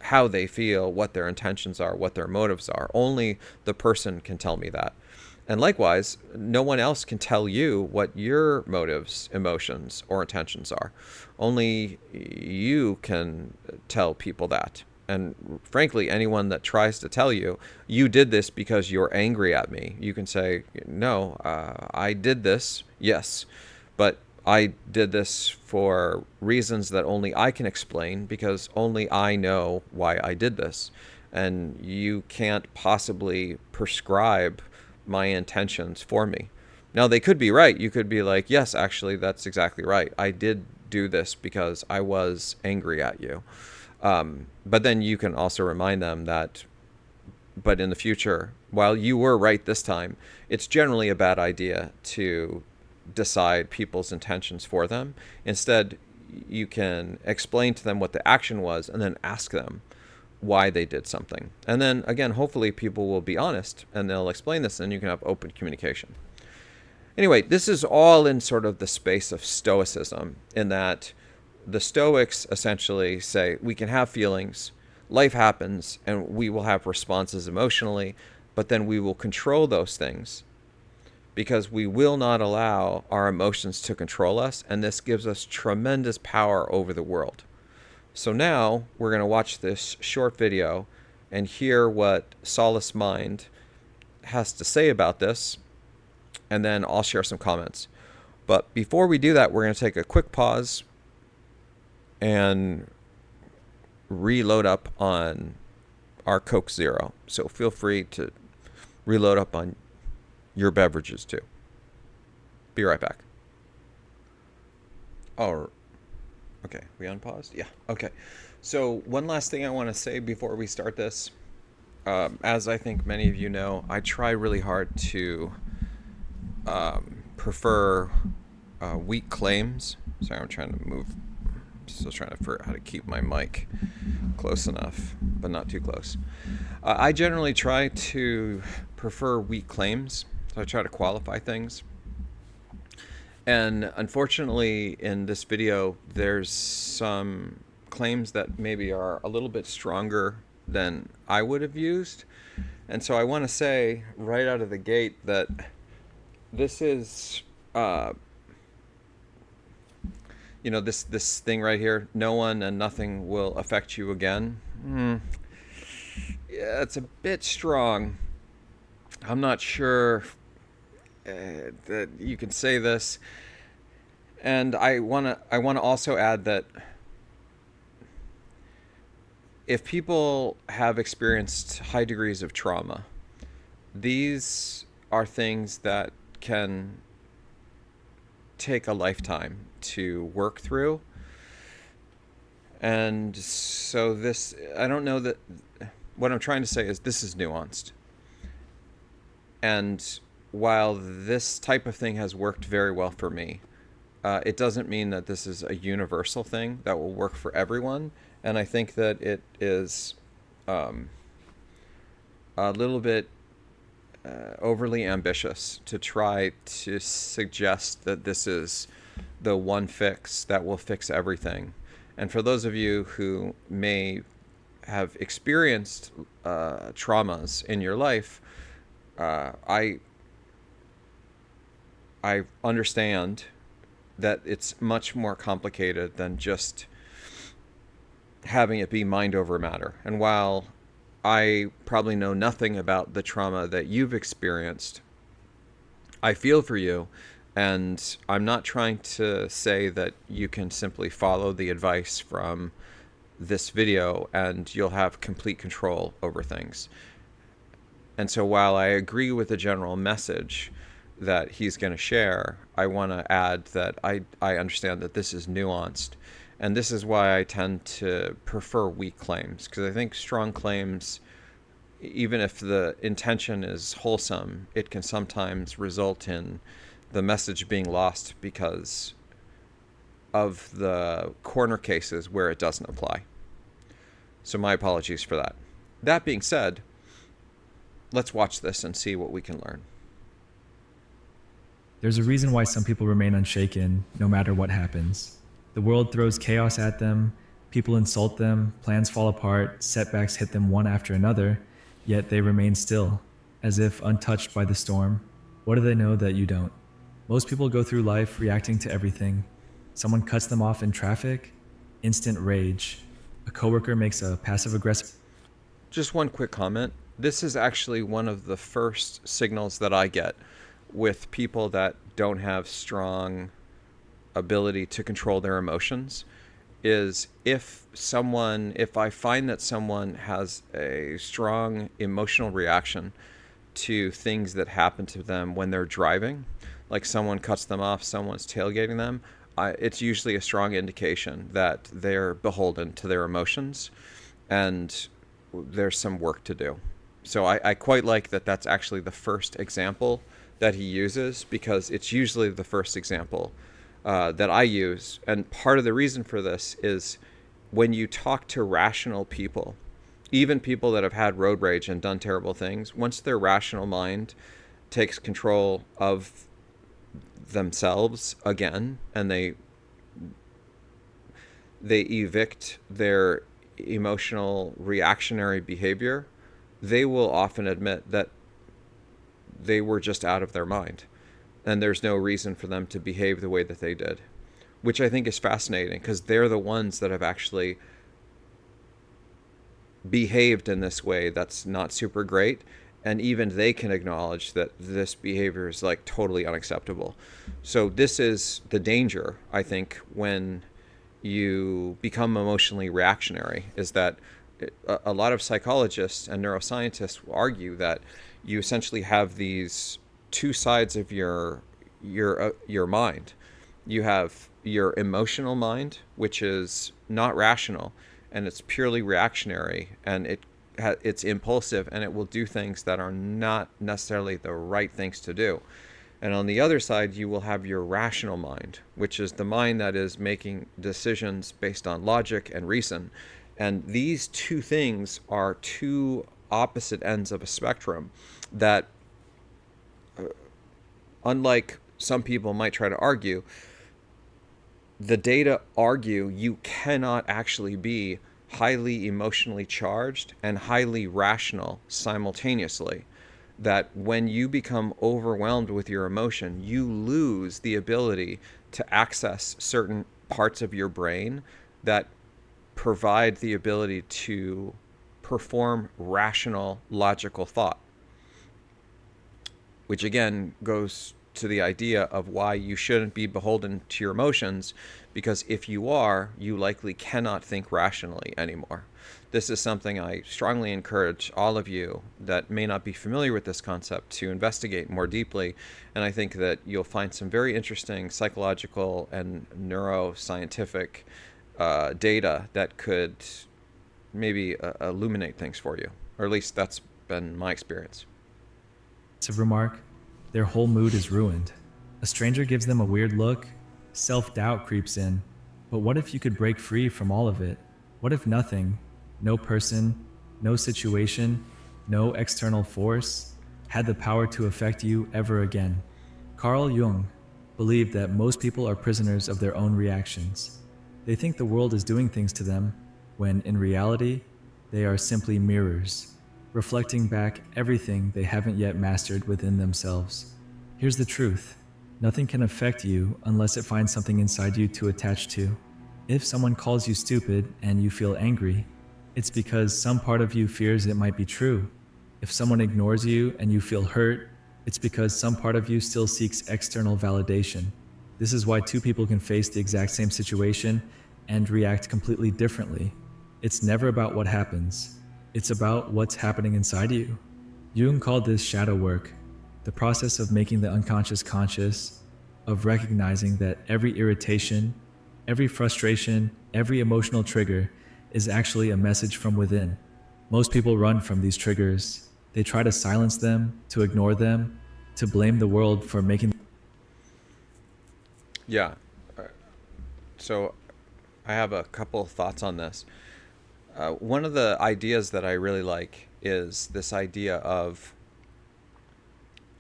how they feel, what their intentions are, what their motives are. Only the person can tell me that. And likewise, no one else can tell you what your motives, emotions, or intentions are. Only you can tell people that. And frankly, anyone that tries to tell you, you did this because you're angry at me, you can say, no, I did this, yes, but I did this for reasons that only I can explain because only I know why I did this. And you can't possibly prescribe my intentions for me. Now, they could be right. You could be like, yes, actually, that's exactly right. I did do this because I was angry at you. But then you can also remind them that, but in the future, while you were right this time, it's generally a bad idea to decide people's intentions for them. Instead, you can explain to them what the action was and then ask them why they did something. And then again, hopefully people will be honest and they'll explain this, and you can have open communication. Anyway, this is all in sort of the space of Stoicism, in that the Stoics essentially say we can have feelings, life happens, and we will have responses emotionally, but then we will control those things because we will not allow our emotions to control us, and this gives us tremendous power over the world. So now we're going to watch this short video and hear what Solace Mind has to say about this, and then I'll share some comments. But before we do that, we're going to take a quick pause and reload up on our Coke Zero. So feel free to reload up on your beverages too. Be right back. Oh, okay. We unpaused? Yeah. Okay. So one last thing I want to say before we start this. As I think many of you know, I try really hard to prefer weak claims. Sorry, I'm trying to move. Still trying to figure out how to keep my mic close enough, but not too close. I generally try to prefer weak claims. So I try to qualify things. And unfortunately, in this video, there's some claims that maybe are a little bit stronger than I would have used. And so I want to say right out of the gate that this is, this thing right here, no one and nothing will affect you again. Yeah, it's a bit strong. I'm not sure that you can say this. And I want to also add that if people have experienced high degrees of trauma, these are things that can take a lifetime to work through. And so this, I don't know that, what I'm trying to say is this is nuanced. And while this type of thing has worked very well for me, it doesn't mean that this is a universal thing that will work for everyone. And I think that it is a little bit overly ambitious to try to suggest that this is the one fix that will fix everything. And for those of you who may have experienced traumas in your life, I understand that it's much more complicated than just having it be mind over matter. And while I probably know nothing about the trauma that you've experienced, I feel for you, and I'm not trying to say that you can simply follow the advice from this video and you'll have complete control over things. And so while I agree with the general message that he's going to share, I want to add that I understand that this is nuanced. And this is why I tend to prefer weak claims, because I think strong claims, even if the intention is wholesome, it can sometimes result in the message being lost because of the corner cases where it doesn't apply. So my apologies for that. That being said, let's watch this and see what we can learn. There's a reason why some people remain unshaken no matter what happens. The world throws chaos at them, people insult them, plans fall apart, setbacks hit them one after another, yet they remain still, as if untouched by the storm. What do they know that you don't? Most people go through life reacting to everything. Someone cuts them off in traffic, instant rage. A coworker makes a passive-aggressive... Just one quick comment. This is actually one of the first signals that I get with people that don't have strong ability to control their emotions, is if I find that someone has a strong emotional reaction to things that happen to them when they're driving, like someone cuts them off, someone's tailgating them, it's usually a strong indication that they're beholden to their emotions, and there's some work to do. So I quite like that that's actually the first example that he uses, because it's usually the first example that I use. And part of the reason for this is when you talk to rational people, even people that have had road rage and done terrible things, once their rational mind takes control of themselves again, and they evict their emotional reactionary behavior, they will often admit that they were just out of their mind, and there's no reason for them to behave the way that they did, which I think is fascinating, because they're the ones that have actually behaved in this way that's not super great, and even they can acknowledge that this behavior is like totally unacceptable. So this is the danger, I think, when you become emotionally reactionary, is that a lot of psychologists and neuroscientists will argue that you essentially have these two sides of your mind. You have your emotional mind, which is not rational, and it's purely reactionary, and it's impulsive, and it will do things that are not necessarily the right things to do. And on the other side, you will have your rational mind, which is the mind that is making decisions based on logic and reason. And these two things are two opposite ends of a spectrum that, unlike some people might try to argue, the data argue you cannot actually be highly emotionally charged and highly rational simultaneously. That when you become overwhelmed with your emotion, you lose the ability to access certain parts of your brain that provide the ability to perform rational, logical thought, which again goes to the idea of why you shouldn't be beholden to your emotions, because if you are, you likely cannot think rationally anymore. This is something I strongly encourage all of you that may not be familiar with this concept to investigate more deeply, and I think that you'll find some very interesting psychological and neuroscientific data that could maybe illuminate things for you, or at least that's been my experience. To remark, their whole mood is ruined. A stranger gives them a weird look, self-doubt creeps in. But what if you could break free from all of it? What if nothing, no person, no situation, no external force, had the power to affect you ever again? Carl Jung believed that most people are prisoners of their own reactions. They think the world is doing things to them, when in reality, they are simply mirrors, reflecting back everything they haven't yet mastered within themselves. Here's the truth. Nothing can affect you unless it finds something inside you to attach to. If someone calls you stupid and you feel angry, it's because some part of you fears it might be true. If someone ignores you and you feel hurt, it's because some part of you still seeks external validation. This is why two people can face the exact same situation and react completely differently. It's never about what happens. It's about what's happening inside you. Jung called this shadow work, the process of making the unconscious conscious, of recognizing that every irritation, every frustration, every emotional trigger is actually a message from within. Most people run from these triggers. They try to silence them, to ignore them, to blame the world for making. Yeah. So I have a couple of thoughts on this. One of the ideas that I really like is this idea of,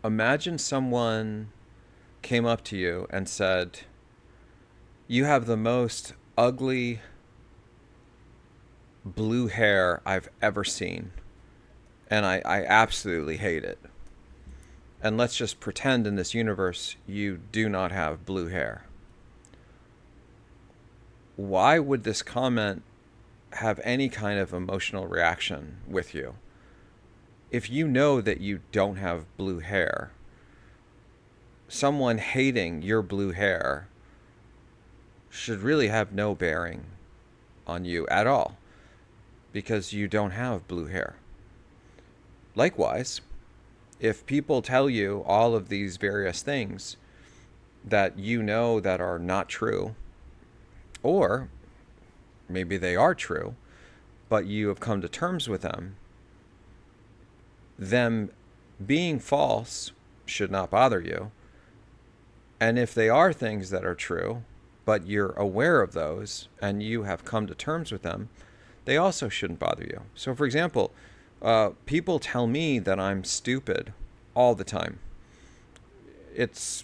imagine someone came up to you and said, "You have the most ugly blue hair I've ever seen, and I absolutely hate it. And let's just pretend in this universe you do not have blue hair." Why would this comment have any kind of emotional reaction with you? If you know that you don't have blue hair, someone hating your blue hair should really have no bearing on you at all, because you don't have blue hair. Likewise, if people tell you all of these various things, that you know that are not true, or maybe they are true, but you have come to terms with them being false should not bother you. And if they are things that are true, but you're aware of those and you have come to terms with them, they also shouldn't bother you. So, for example, people tell me that I'm stupid all the time. It's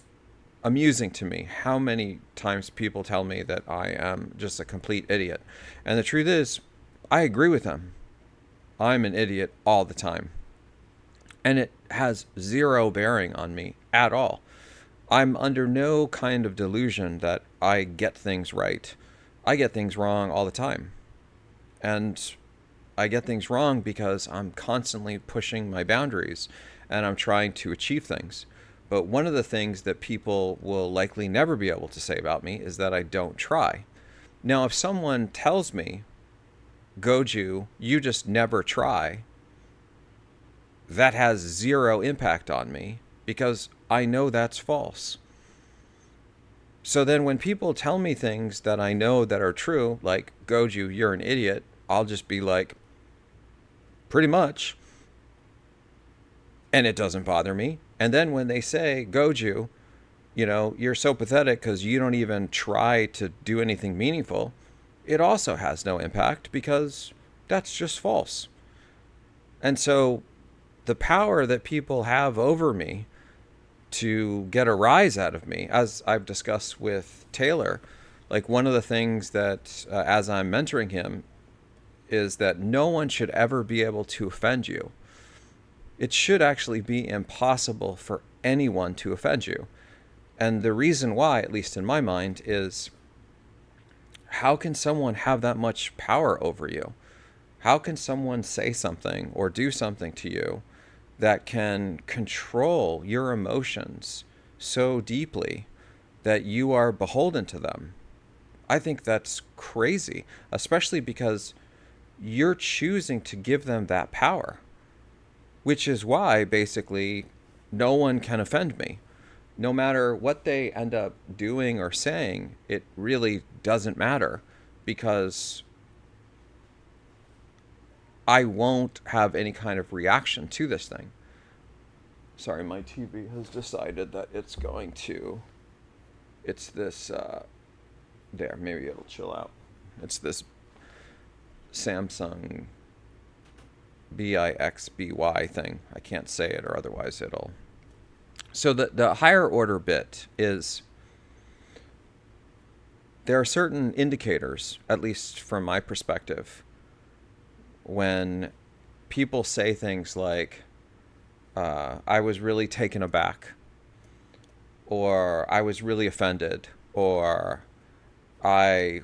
amusing to me how many times people tell me that I am just a complete idiot. And the truth is, I agree with them. I'm an idiot all the time. And it has zero bearing on me at all. I'm under no kind of delusion that I get things right. I get things wrong all the time. And I get things wrong because I'm constantly pushing my boundaries and I'm trying to achieve things. But one of the things that people will likely never be able to say about me is that I don't try. Now, if someone tells me, Goju, you just never try, that has zero impact on me because I know that's false. So then when people tell me things that I know that are true, like, Goju, you're an idiot, I'll just be like, pretty much. And it doesn't bother me. And then when they say, Goju, you're so pathetic because you don't even try to do anything meaningful, it also has no impact because that's just false. And so the power that people have over me to get a rise out of me, as I've discussed with Taylor, like one of the things that, as I'm mentoring him, is that no one should ever be able to offend you. It should actually be impossible for anyone to offend you. And the reason why, at least in my mind, is how can someone have that much power over you? How can someone say something or do something to you that can control your emotions so deeply that you are beholden to them? I think that's crazy, especially because you're choosing to give them that power, which is why basically no one can offend me. No matter what they end up doing or saying, it really doesn't matter because I won't have any kind of reaction to this thing. Sorry, my TV has decided that it's this, there, maybe it'll chill out. It's this Samsung BIXBY thing. I can't say it or otherwise it'll. So the higher order bit is, there are certain indicators, at least from my perspective, when people say things like, I was really taken aback, or I was really offended, or I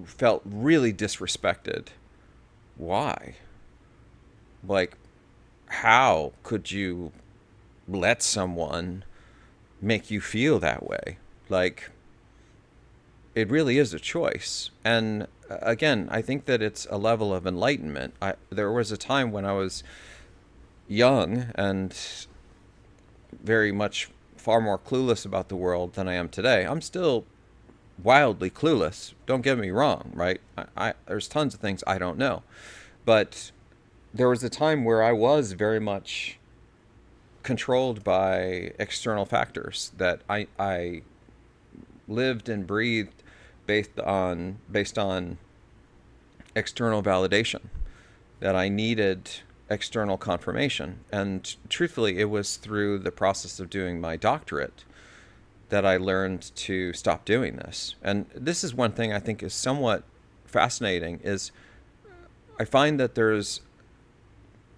felt really disrespected. Why? Like, how could you let someone make you feel that way? Like, it really is a choice. And again, I think that it's a level of enlightenment. There was a time when I was young and very much far more clueless about the world than I am today. I'm still wildly clueless. Don't get me wrong, right? There's tons of things I don't know. But there was a time where I was very much controlled by external factors, that I lived and breathed based on external validation, that I needed external confirmation. And truthfully, it was through the process of doing my doctorate that I learned to stop doing this. And this is one thing I think is somewhat fascinating, is I find that there's,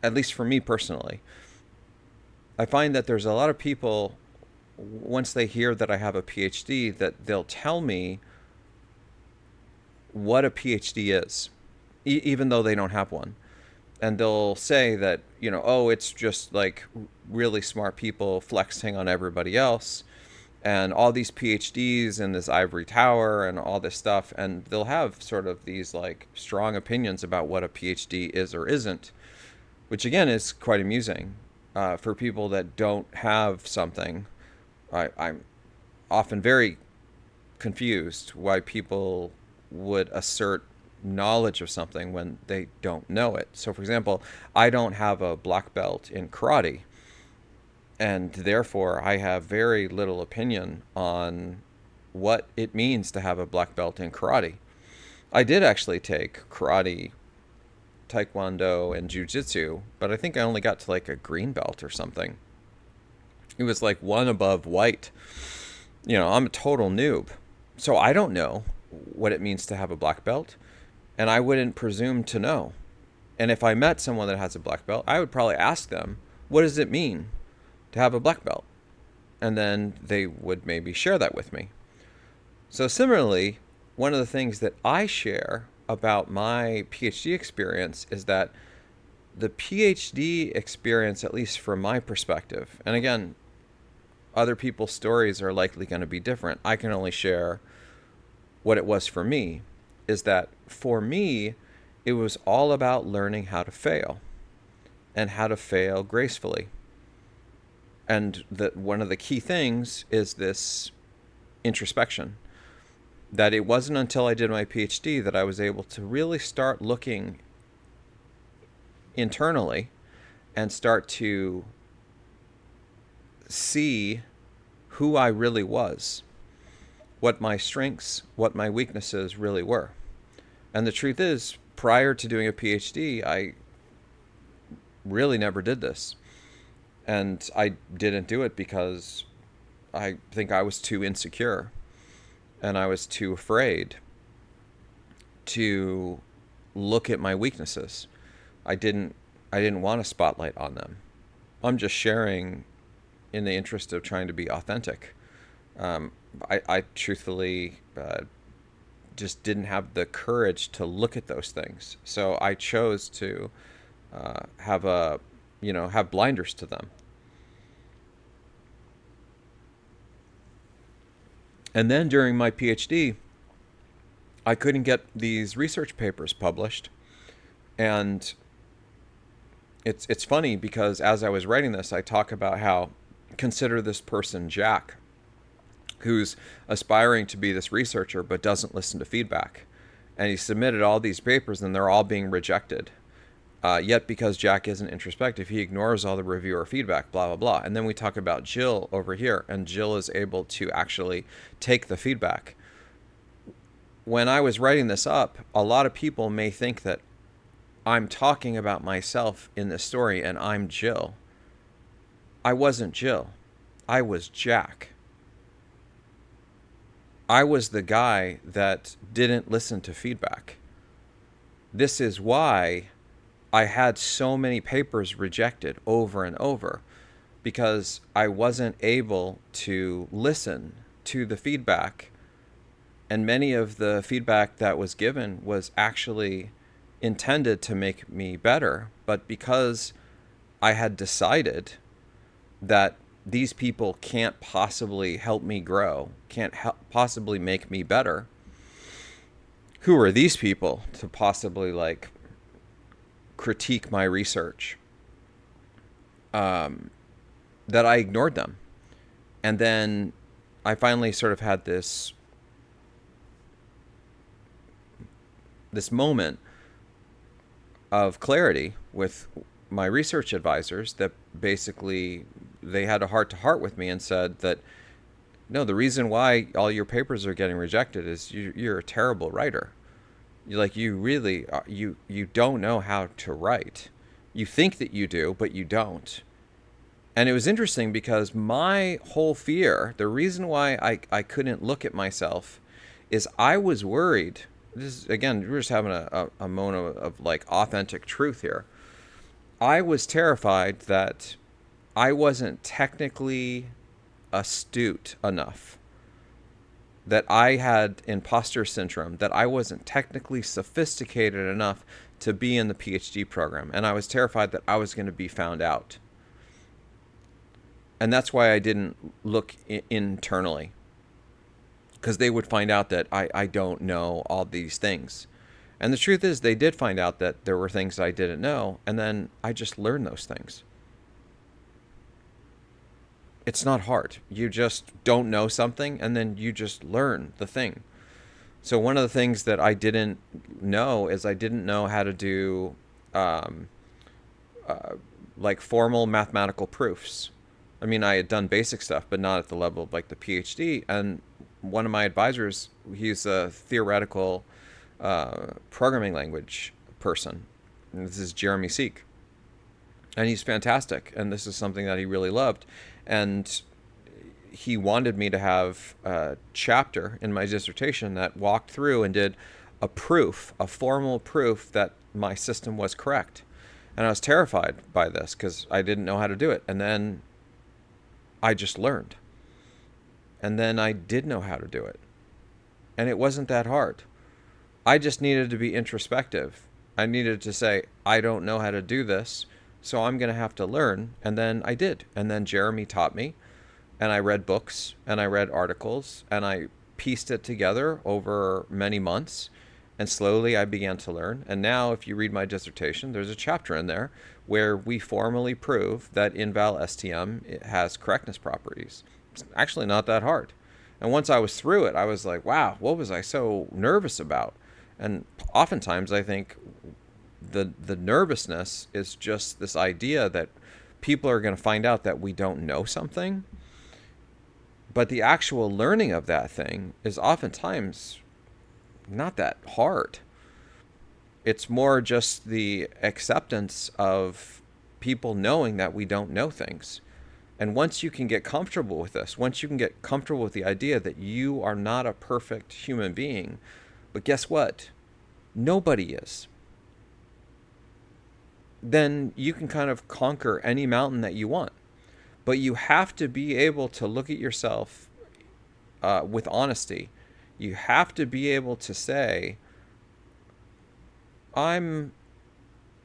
at least for me personally, I find that there's a lot of people, once they hear that I have a PhD, that they'll tell me what a PhD is, even though they don't have one. And they'll say that, oh, it's just like really smart people flexing on everybody else, and all these PhDs in this ivory tower and all this stuff. And they'll have sort of these like strong opinions about what a PhD is or isn't, which again is quite amusing for people that don't have something. often very confused why people would assert knowledge of something when they don't know it. So, for example, I don't have a black belt in karate, and therefore I have very little opinion on what it means to have a black belt in karate. I did actually take karate, taekwondo, and jiu-jitsu, but I think I only got to like a green belt or something. It was like one above white. I'm a total noob. So I don't know what it means to have a black belt, and I wouldn't presume to know. And if I met someone that has a black belt, I would probably ask them, what does it mean to have a black belt? And then they would maybe share that with me. So similarly, one of the things that I share about my PhD experience is that the PhD experience, at least from my perspective, and again, other people's stories are likely going to be different. I can only share what it was for me, is that for me, it was all about learning how to fail and how to fail gracefully. And one of the key things is this introspection. That it wasn't until I did my PhD that I was able to really start looking internally and start to see who I really was, what my strengths, what my weaknesses really were. And the truth is, prior to doing a PhD, I really never did this. And I didn't do it because I think I was too insecure and I was too afraid to look at my weaknesses. I didn't want a spotlight on them. I'm just sharing in the interest of trying to be authentic. I truthfully just didn't have the courage to look at those things. So I chose to have blinders to them. And then during my PhD, I couldn't get these research papers published. And it's funny because as I was writing this, I talk about how, consider this person Jack, who's aspiring to be this researcher but doesn't listen to feedback. And he submitted all these papers and they're all being rejected. Yet because Jack isn't introspective, he ignores all the reviewer feedback, blah, blah, blah. And then we talk about Jill over here, and Jill is able to actually take the feedback. When I was writing this up, a lot of people may think that I'm talking about myself in this story and I'm Jill. I wasn't Jill. I was Jack. I was the guy that didn't listen to feedback. This is why I had so many papers rejected over and over, because I wasn't able to listen to the feedback. And many of the feedback that was given was actually intended to make me better. But because I had decided that these people can't possibly help me grow, can't possibly make me better, who are these people to possibly critique my research, that I ignored them. And then I finally sort of had this moment of clarity with my research advisors that basically they had a heart-to-heart with me and said that, no, the reason why all your papers are getting rejected is you're a terrible writer. You really are, you don't know how to write. You think that you do, but you don't. And it was interesting because my whole fear, the reason why I couldn't look at myself, is I was worried. This is, again, we're just having a moment of authentic truth here. I was terrified that I wasn't technically astute enough, that I had imposter syndrome, that I wasn't technically sophisticated enough to be in the PhD program. And I was terrified that I was going to be found out. And that's why I didn't look internally, because they would find out that I don't know all these things. And the truth is, they did find out that there were things I didn't know, and then I just learned those things. It's not hard. You just don't know something, and then you just learn the thing. So one of the things that I didn't know is I didn't know how to do um, like formal mathematical proofs. I mean, I had done basic stuff, but not at the level of like the PhD. And one of my advisors, he's a theoretical programming language person. And this is Jeremy Seek. And he's fantastic. And this is something that he really loved. And he wanted me to have a chapter in my dissertation that walked through and did a proof, a formal proof that my system was correct. And I was terrified by this because I didn't know how to do it. And then I just learned. And then I did know how to do it. And it wasn't that hard. I just needed to be introspective. I needed to say, I don't know how to do this, so I'm going to have to learn. And then I did. And then Jeremy taught me. And I read books and I read articles and I pieced it together over many months. And slowly I began to learn. And now if you read my dissertation, there's a chapter in there where we formally prove that inval STM it has correctness properties. It's actually not that hard. And once I was through it, I was like, wow, what was I so nervous about? And oftentimes I think the nervousness is just this idea that people are going to find out that we don't know something. But the actual learning of that thing is oftentimes not that hard. It's more just the acceptance of people knowing that we don't know things. And once you can get comfortable with this, once you can get comfortable with the idea that you are not a perfect human being, but guess what? Nobody is. Then you can kind of conquer any mountain that you want. But you have to be able to look at yourself with honesty. You have to be able to say, I'm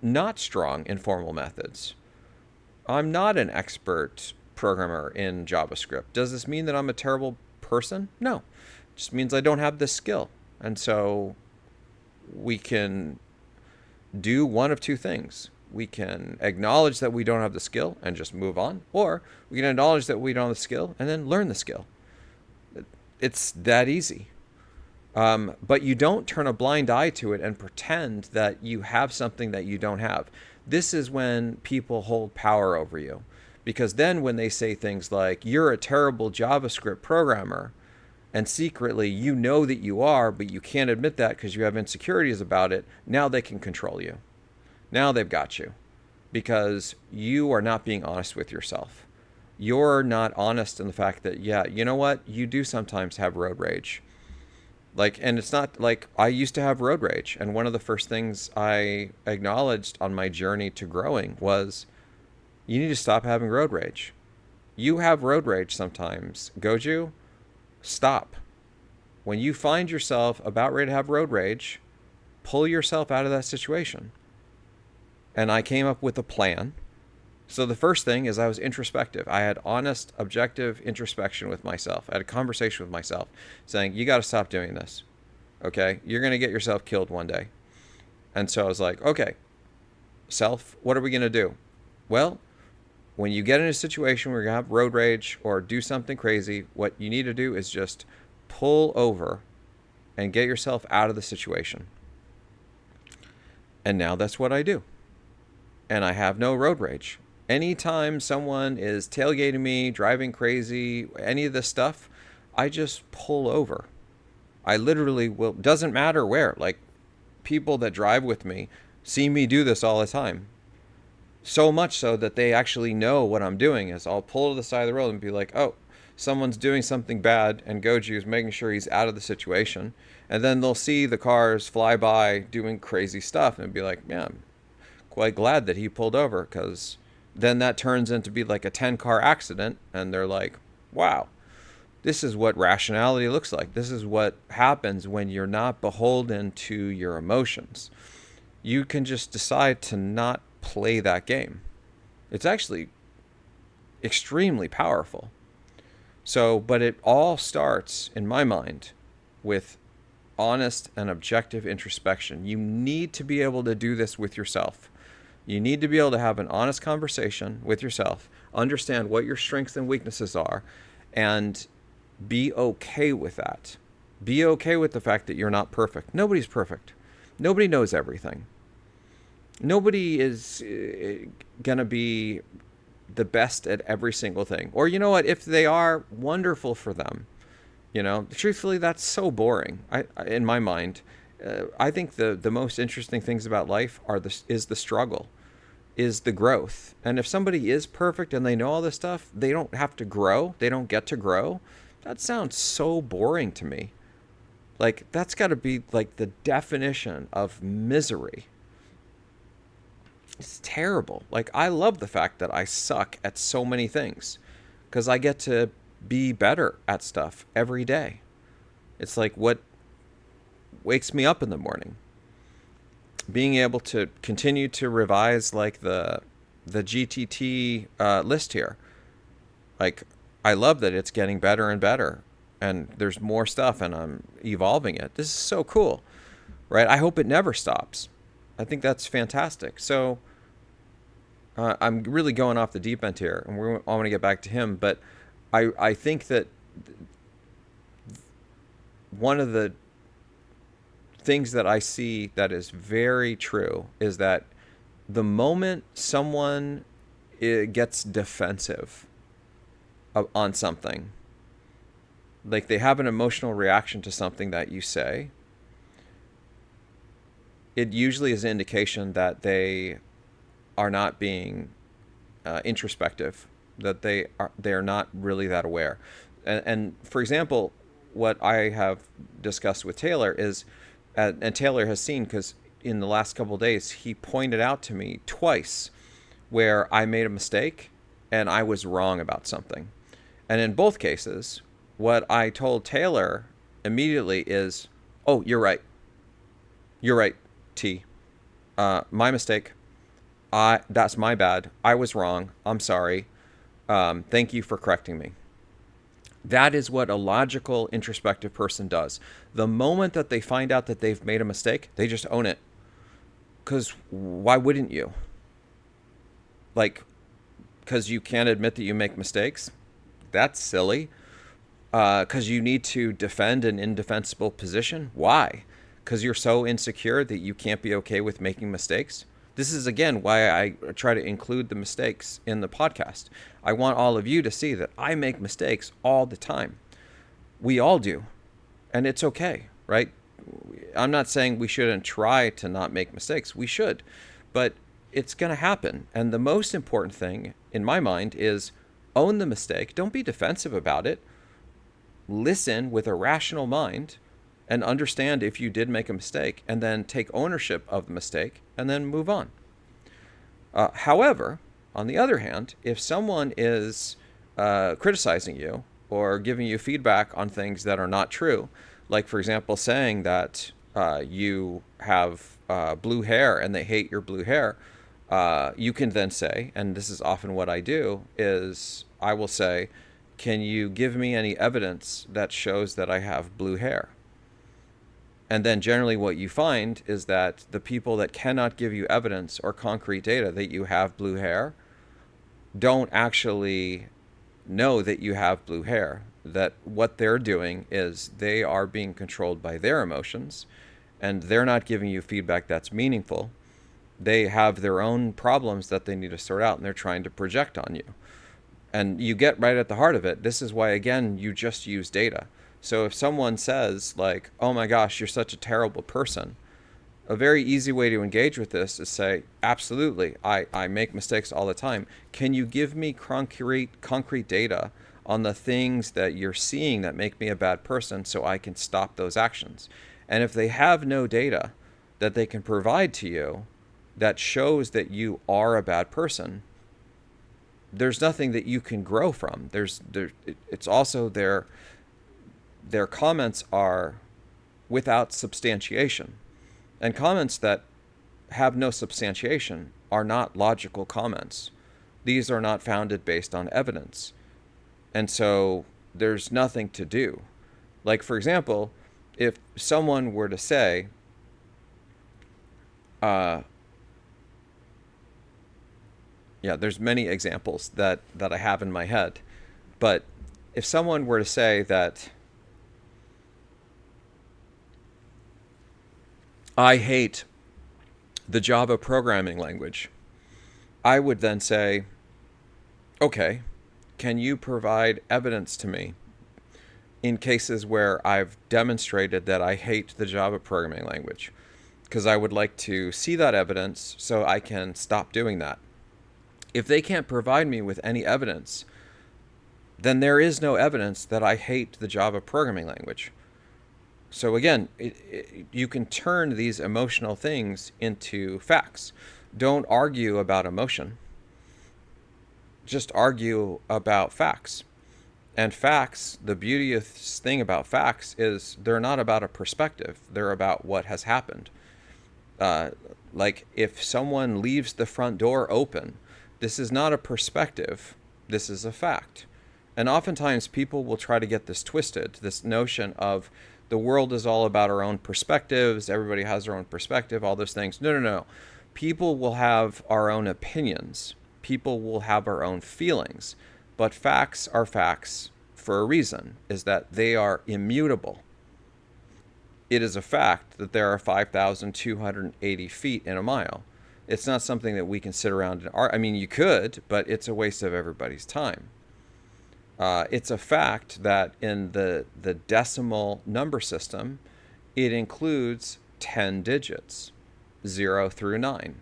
not strong in formal methods. I'm not an expert programmer in JavaScript. Does this mean that I'm a terrible person? No. It just means I don't have this skill. And so we can do one of two things. We can acknowledge that we don't have the skill and just move on, or we can acknowledge that we don't have the skill and then learn the skill. It's that easy. But you don't turn a blind eye to it and pretend that you have something that you don't have. This is when people hold power over you. Because then when they say things like, you're a terrible JavaScript programmer, and secretly you know that you are, but you can't admit that because you have insecurities about it, now they can control you. Now they've got you because you are not being honest with yourself. You're not honest in the fact that, yeah, you know what? You do sometimes have road rage. And it's not like I used to have road rage. And one of the first things I acknowledged on my journey to growing was you need to stop having road rage. You have road rage sometimes. Goju, stop. When you find yourself about ready to have road rage, pull yourself out of that situation. And I came up with a plan. So the first thing is I was introspective. I had honest, objective introspection with myself. I had a conversation with myself saying, you got to stop doing this. Okay? You're going to get yourself killed one day. And so I was like, okay, self, what are we going to do? Well, when you get in a situation where you have road rage or do something crazy, what you need to do is just pull over and get yourself out of the situation. And now that's what I do. And I have no road rage. Anytime someone is tailgating me, driving crazy, any of this stuff, I just pull over. I literally will, doesn't matter where. Like, people that drive with me see me do this all the time. So much so that they actually know what I'm doing is I'll pull to the side of the road and be like, oh, someone's doing something bad, and Goju is making sure he's out of the situation. And then they'll see the cars fly by doing crazy stuff and be like, man, I'm quite glad that he pulled over, because then that turns into be like a 10-car accident, and they're like, wow, this is what rationality looks like. This is what happens when you're not beholden to your emotions. You can just decide to not play that game. It's actually extremely powerful. So, but it all starts, in my mind, with honest and objective introspection. You need to be able to do this with yourself. You need to be able to have an honest conversation with yourself, understand what your strengths and weaknesses are, and be okay with that. Be okay with the fact that you're not perfect. Nobody's perfect. Nobody knows everything. Nobody is going to be the best at every single thing. Or you know what? If they are, wonderful for them. Truthfully, that's so boring. In my mind, I think the most interesting things about life is the struggle, is the growth. And if somebody is perfect and they know all this stuff, they don't have to grow. They don't get to grow. That sounds so boring to me. Like, that's got to be like the definition of misery. It's terrible. Like, I love the fact that I suck at so many things because I get to be better at stuff every day. It's like what wakes me up in the morning. Being able to continue to revise like the GTT list here. Like, I love that it's getting better and better, and there's more stuff, and I'm evolving it. This is so cool, right? I hope it never stops. I think that's fantastic. So I'm really going off the deep end here, and I want to get back to him, but I think that one of the things that I see that is very true is that the moment someone gets defensive on something, like they have an emotional reaction to something that you say, it usually is an indication that they are not being introspective, that they are not really that aware. And for example, what I have discussed with Taylor is, and Taylor has seen, because in the last couple of days, he pointed out to me twice where I made a mistake and I was wrong about something. And in both cases, what I told Taylor immediately is, oh, you're right. You're right, T. My mistake. That's my bad. I was wrong. I'm sorry. Thank you for correcting me. That is what a logical, introspective person does. The moment that they find out that they've made a mistake, they just own it. Because why wouldn't you? Like, because you can't admit that you make mistakes? That's silly. Because you need to defend an indefensible position? Why? Because you're so insecure that you can't be okay with making mistakes? This is, again, why I try to include the mistakes in the podcast. I want all of you to see that I make mistakes all the time. We all do. And it's okay, right? I'm not saying we shouldn't try to not make mistakes. We should. But it's going to happen. And the most important thing, in my mind, is own the mistake. Don't be defensive about it. Listen with a rational mind and understand if you did make a mistake, and then take ownership of the mistake and then move on. However, on the other hand, if someone is criticizing you or giving you feedback on things that are not true, like, for example, saying that you have blue hair and they hate your blue hair, you can then say, and this is often what I do, is I will say, can you give me any evidence that shows that I have blue hair? And then generally what you find is that the people that cannot give you evidence or concrete data that you have blue hair don't actually know that you have blue hair. That what they're doing is they are being controlled by their emotions, and they're not giving you feedback that's meaningful. They have their own problems that they need to sort out, and they're trying to project on you. And you get right at the heart of it. This is why, again, you just use data. So if someone says, like, oh my gosh, you're such a terrible person, a very easy way to engage with this is say, absolutely, I make mistakes all the time. Can you give me concrete data on the things that you're seeing that make me a bad person so I can stop those actions? And if they have no data that they can provide to you that shows that you are a bad person, there's nothing that you can grow from. It's also their comments are without substantiation. And comments that have no substantiation are not logical comments. These are not founded based on evidence. And so there's nothing to do. Like, for example, if someone were to say, Yeah, there's many examples that I have in my head. But if someone were to say that I hate the Java programming language, I would then say, okay, can you provide evidence to me in cases where I've demonstrated that I hate the Java programming language? Because I would like to see that evidence so I can stop doing that. If they can't provide me with any evidence, then there is no evidence that I hate the Java programming language. So again, you can turn these emotional things into facts. Don't argue about emotion. Just argue about facts. And facts, the beauteous thing about facts is they're not about a perspective. They're about what has happened. Like if someone leaves the front door open, this is not a perspective. This is a fact. And oftentimes people will try to get this twisted, this notion of the world is all about our own perspectives, everybody has their own perspective, all those things. No, no, no. People will have our own opinions. People will have our own feelings. But facts are facts for a reason, is that they are immutable. It is a fact that there are 5,280 feet in a mile. It's not something that we can sit around and argue. I mean, you could, but it's a waste of everybody's time. It's a fact that in the decimal number system, it includes 10 digits, 0 through 9.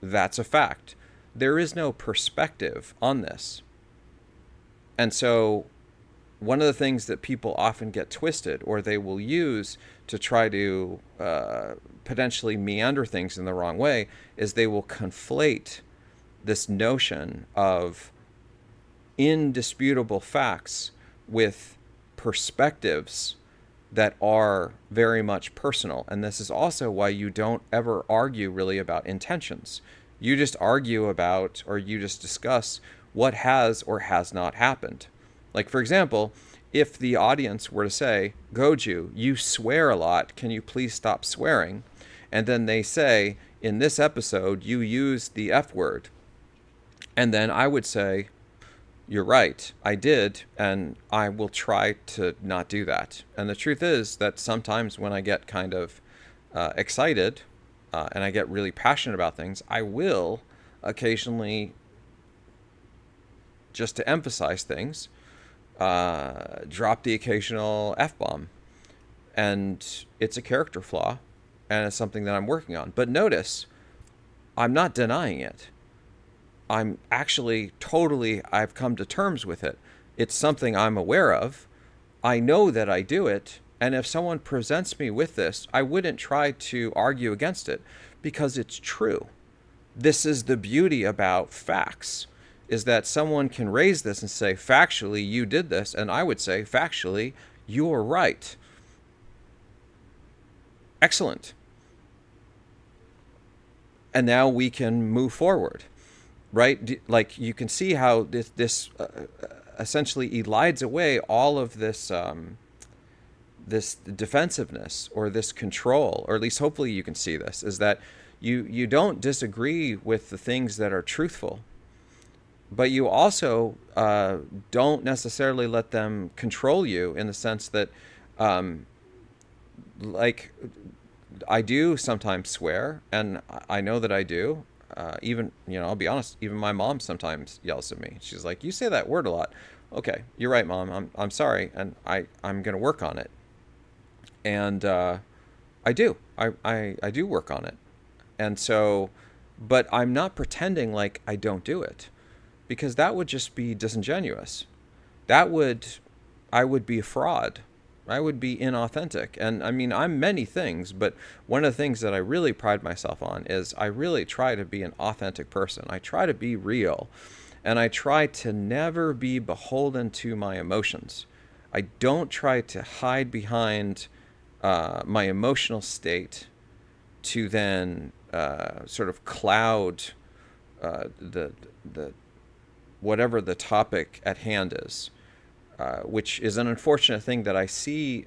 That's a fact. There is no perspective on this. And so one of the things that people often get twisted, or they will use to try to potentially meander things in the wrong way, is they will conflate this notion of indisputable facts with perspectives that are very much personal. And this is also why you don't ever argue really about intentions. You just argue about, or you just discuss what has or has not happened. Like, for example, if the audience were to say, Goju, you swear a lot, can you please stop swearing? And then they say, in this episode, you used the F word. And then I would say, you're right, I did, and I will try to not do that. And the truth is that sometimes when I get kind of excited and I get really passionate about things, I will occasionally, just to emphasize things, drop the occasional F-bomb. And it's a character flaw, and it's something that I'm working on. But notice, I'm not denying it. I'm actually I've come to terms with it. It's something I'm aware of. I know that I do it. And if someone presents me with this, I wouldn't try to argue against it because it's true. This is the beauty about facts, is that someone can raise this and say, factually, you did this. And I would say, factually, you're right. Excellent. And now we can move forward. Right? Like you can see how this essentially elides away all of this this defensiveness or this control, or at least hopefully you can see this, is that you don't disagree with the things that are truthful, but you also don't necessarily let them control you in the sense that like I do sometimes swear, and I know that I do. Even, I'll be honest, even my mom sometimes yells at me. She's like, you say that word a lot. Okay, you're right, Mom. I'm sorry, and I'm going to work on it. And I do. I do work on it. And so, but I'm not pretending like I don't do it, because that would just be disingenuous. I would be a fraud. I would be inauthentic. And I mean, I'm many things, but one of the things that I really pride myself on is I really try to be an authentic person. I try to be real, and I try to never be beholden to my emotions. I don't try to hide behind my emotional state to then sort of cloud the whatever the topic at hand is. Which is an unfortunate thing that I see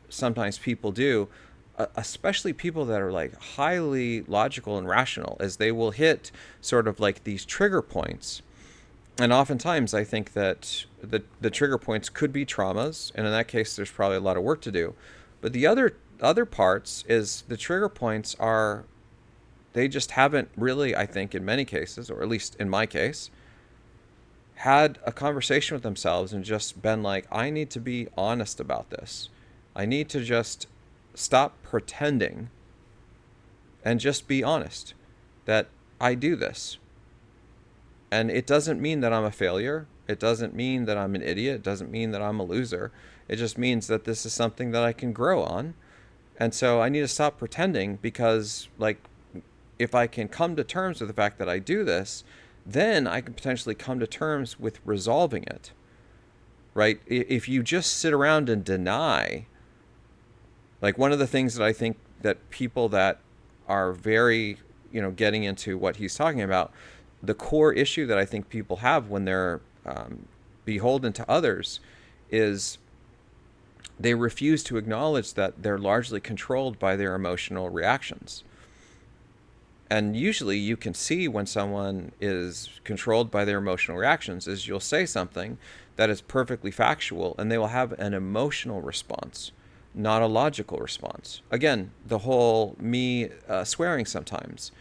sometimes people do. especially people that are like highly logical and rational, as they will hit sort of like these trigger points. And oftentimes I think that the trigger points could be traumas, and in that case there's probably a lot of work to do. But the other parts is the trigger points are, they just haven't really, I think in many cases, or at least in my case, had a conversation with themselves and just been like, I need to be honest about this. I need to just stop pretending and just be honest that I do this. And it doesn't mean that I'm a failure. It doesn't mean that I'm an idiot. It doesn't mean that I'm a loser. It just means that this is something that I can grow on. And so I need to stop pretending, because like, if I can come to terms with the fact that I do this, then I can potentially come to terms with resolving it. Right? If you just sit around and deny, like one of the things that I think that people that are very, getting into what he's talking about, the core issue that I think people have when they're beholden to others is they refuse to acknowledge that they're largely controlled by their emotional reactions. And usually you can see when someone is controlled by their emotional reactions is you'll say something that is perfectly factual and they will have an emotional response, not a logical response. Again, the whole me swearing sometimes.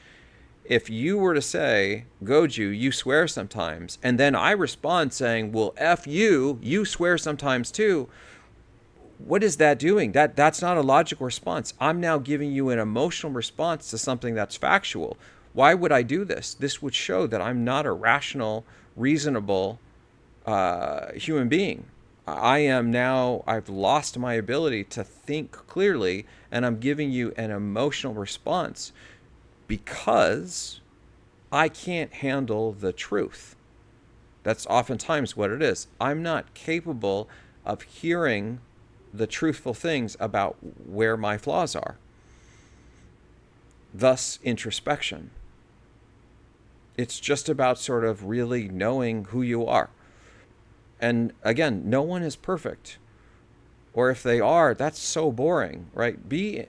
If you were to say, Goju, you swear sometimes, and then I respond saying, well, F you swear sometimes too, what is that doing? That's not a logical response. I'm now giving you an emotional response to something that's factual. Why would I do this? This would show that I'm not a rational, reasonable human being. I've lost my ability to think clearly, and I'm giving you an emotional response because I can't handle the truth. That's oftentimes what it is. I'm not capable of hearing the truthful things about where my flaws are. Thus, introspection. It's just about sort of really knowing who you are. And again, no one is perfect. Or if they are, that's so boring, right? Be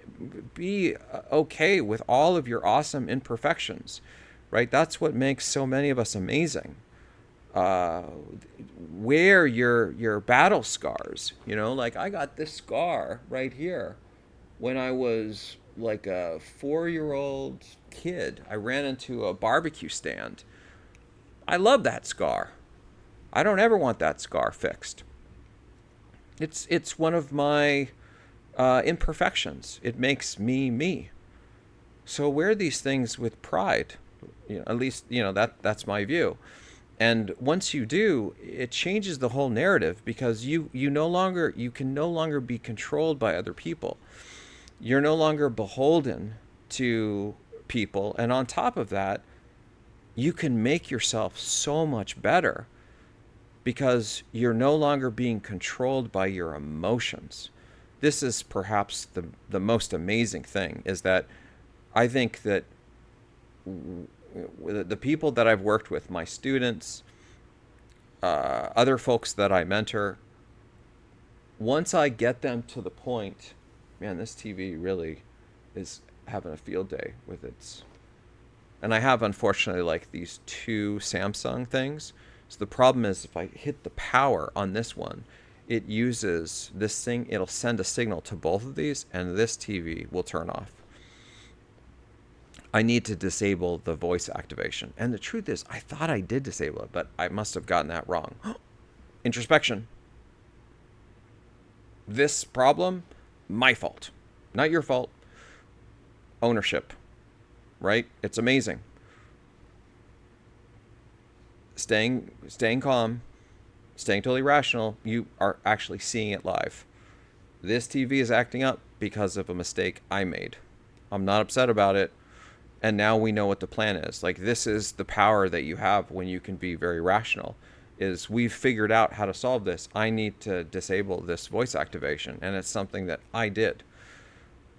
okay with all of your awesome imperfections, right? That's what makes so many of us amazing. Wear your battle scars, like I got this scar right here when I was like a 4-year-old kid. I ran into a barbecue stand. I love that scar. I don't ever want that scar fixed. It's one of my imperfections. It makes me me. So wear these things with pride. At least that's my view. And once you do, it changes the whole narrative, because you can no longer be controlled by other people. You're no longer beholden to people, and on top of that, you can make yourself so much better because you're no longer being controlled by your emotions. This is perhaps the most amazing thing, is that I think that the people that I've worked with, my students, other folks that I mentor, once I get them to the point, man, this TV really is having a field day with its. And I have, unfortunately, like these 2 Samsung things. So the problem is, if I hit the power on this one, it uses this thing, it'll send a signal to both of these, and this TV will turn off. I need to disable the voice activation. And the truth is, I thought I did disable it, but I must have gotten that wrong. Introspection. This problem, my fault. Not your fault. Ownership. Right? It's amazing. Staying calm, staying totally rational, you are actually seeing it live. This TV is acting up because of a mistake I made. I'm not upset about it. And now we know what the plan is. Like, this is the power that you have when you can be very rational, is we've figured out how to solve this. I need to disable this voice activation. And it's something that I did.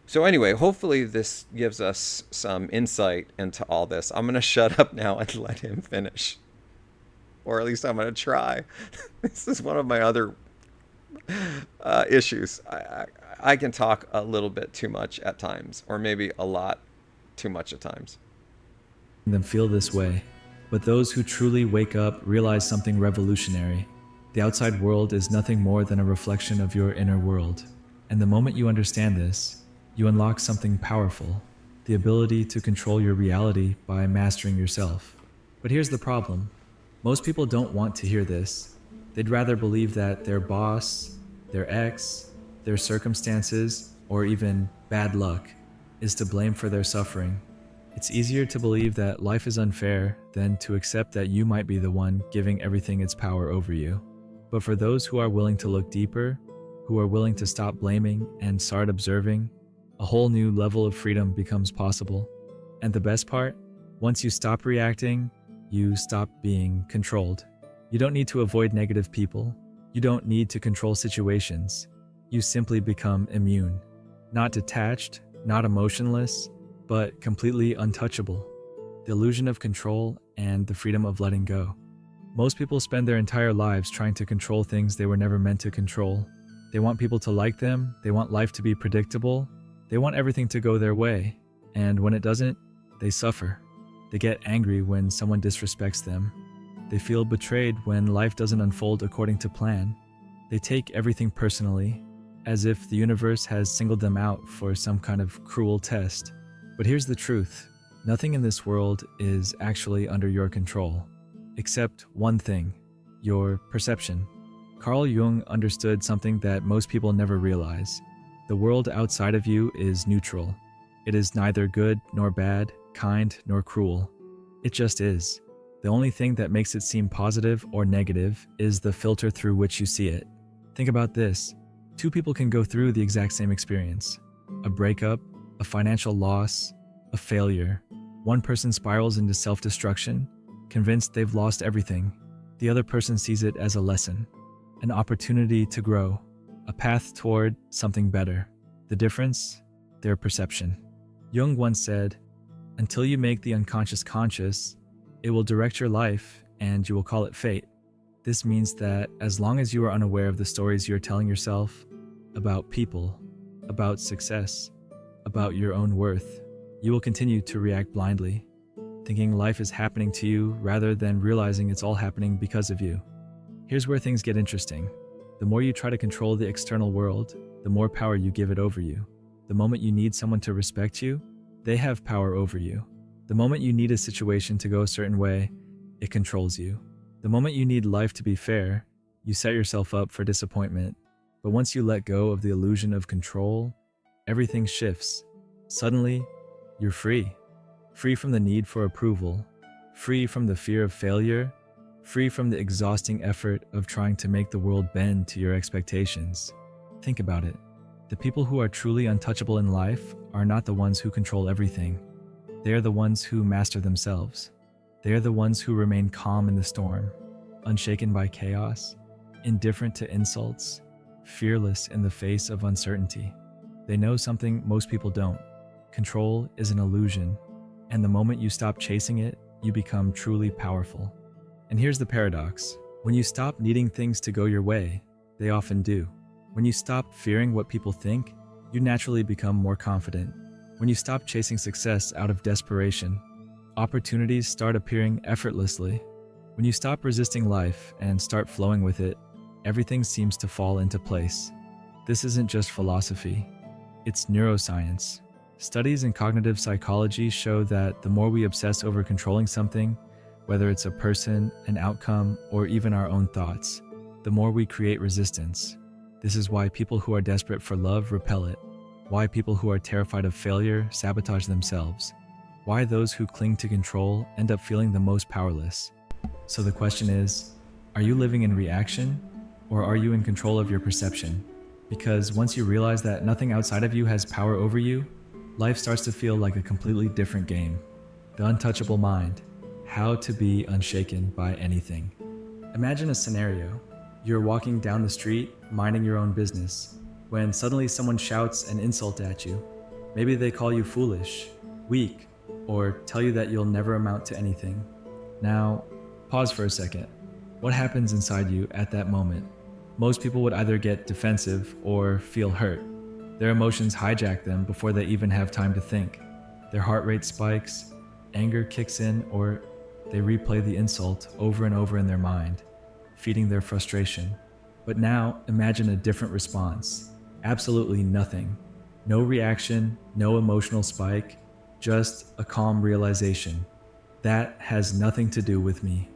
So anyway, hopefully this gives us some insight into all this. I'm going to shut up now and let him finish. Or at least I'm going to try. This is one of my other issues. I can talk a little bit too much at times, or maybe a lot too much at times. Them feel this way. But those who truly wake up realize something revolutionary. The outside world is nothing more than a reflection of your inner world. And the moment you understand this, you unlock something powerful, the ability to control your reality by mastering yourself. But here's the problem. Most people don't want to hear this. They'd rather believe that their boss, their ex, their circumstances, or even bad luck is to blame for their suffering. It's easier to believe that life is unfair than to accept that you might be the one giving everything its power over you. But for those who are willing to look deeper, who are willing to stop blaming and start observing, a whole new level of freedom becomes possible. And the best part, once you stop reacting, you stop being controlled. You don't need to avoid negative people. You don't need to control situations. You simply become immune. Not detached, not emotionless, but completely untouchable. The illusion of control and the freedom of letting go. Most people spend their entire lives trying to control things they were never meant to control. They want people to like them, they want life to be predictable, they want everything to go their way, and when it doesn't, they suffer. They get angry when someone disrespects them. They feel betrayed when life doesn't unfold according to plan. They take everything personally, as if the universe has singled them out for some kind of cruel test. But here's the truth. Nothing in this world is actually under your control, except one thing, your perception. Carl Jung understood something that most people never realize. The world outside of you is neutral. It is neither good nor bad, kind nor cruel. It just is. The only thing that makes it seem positive or negative is the filter through which you see it. Think about this. Two people can go through the exact same experience. A breakup, a financial loss, a failure. One person spirals into self-destruction, convinced they've lost everything. The other person sees it as a lesson, an opportunity to grow, a path toward something better. The difference? Their perception. Jung once said, "Until you make the unconscious conscious, it will direct your life and you will call it fate." This means that as long as you are unaware of the stories you're telling yourself about people, about success, about your own worth, you will continue to react blindly, thinking life is happening to you rather than realizing it's all happening because of you. Here's where things get interesting. The more you try to control the external world, the more power you give it over you. The moment you need someone to respect you, they have power over you. The moment you need a situation to go a certain way, it controls you. The moment you need life to be fair, you set yourself up for disappointment. But once you let go of the illusion of control, everything shifts. Suddenly, you're free. Free from the need for approval, free from the fear of failure, free from the exhausting effort of trying to make the world bend to your expectations. Think about it. The people who are truly untouchable in life are not the ones who control everything. They are the ones who master themselves. They are the ones who remain calm in the storm, unshaken by chaos, indifferent to insults, fearless in the face of uncertainty. They know something most people don't. Control is an illusion, and the moment you stop chasing it, you become truly powerful. And here's the paradox. When you stop needing things to go your way, they often do. When you stop fearing what people think, you naturally become more confident. When you stop chasing success out of desperation, opportunities start appearing effortlessly. When you stop resisting life and start flowing with it, everything seems to fall into place. This isn't just philosophy, it's neuroscience. Studies in cognitive psychology show that the more we obsess over controlling something, whether it's a person, an outcome, or even our own thoughts, the more we create resistance. This is why people who are desperate for love repel it, why people who are terrified of failure sabotage themselves, why those who cling to control end up feeling the most powerless. So the question is, are you living in reaction, or are you in control of your perception? Because once you realize that nothing outside of you has power over you, life starts to feel like a completely different game. The untouchable mind, how to be unshaken by anything. Imagine a scenario. You're walking down the street, minding your own business, when suddenly someone shouts an insult at you. Maybe they call you foolish, weak, or tell you that you'll never amount to anything. Now, pause for a second. What happens inside you at that moment? Most people would either get defensive or feel hurt. Their emotions hijack them before they even have time to think. Their heart rate spikes, anger kicks in, or they replay the insult over and over in their mind, feeding their frustration. But now, imagine a different response. Absolutely nothing. No reaction, no emotional spike, just a calm realization. That has nothing to do with me.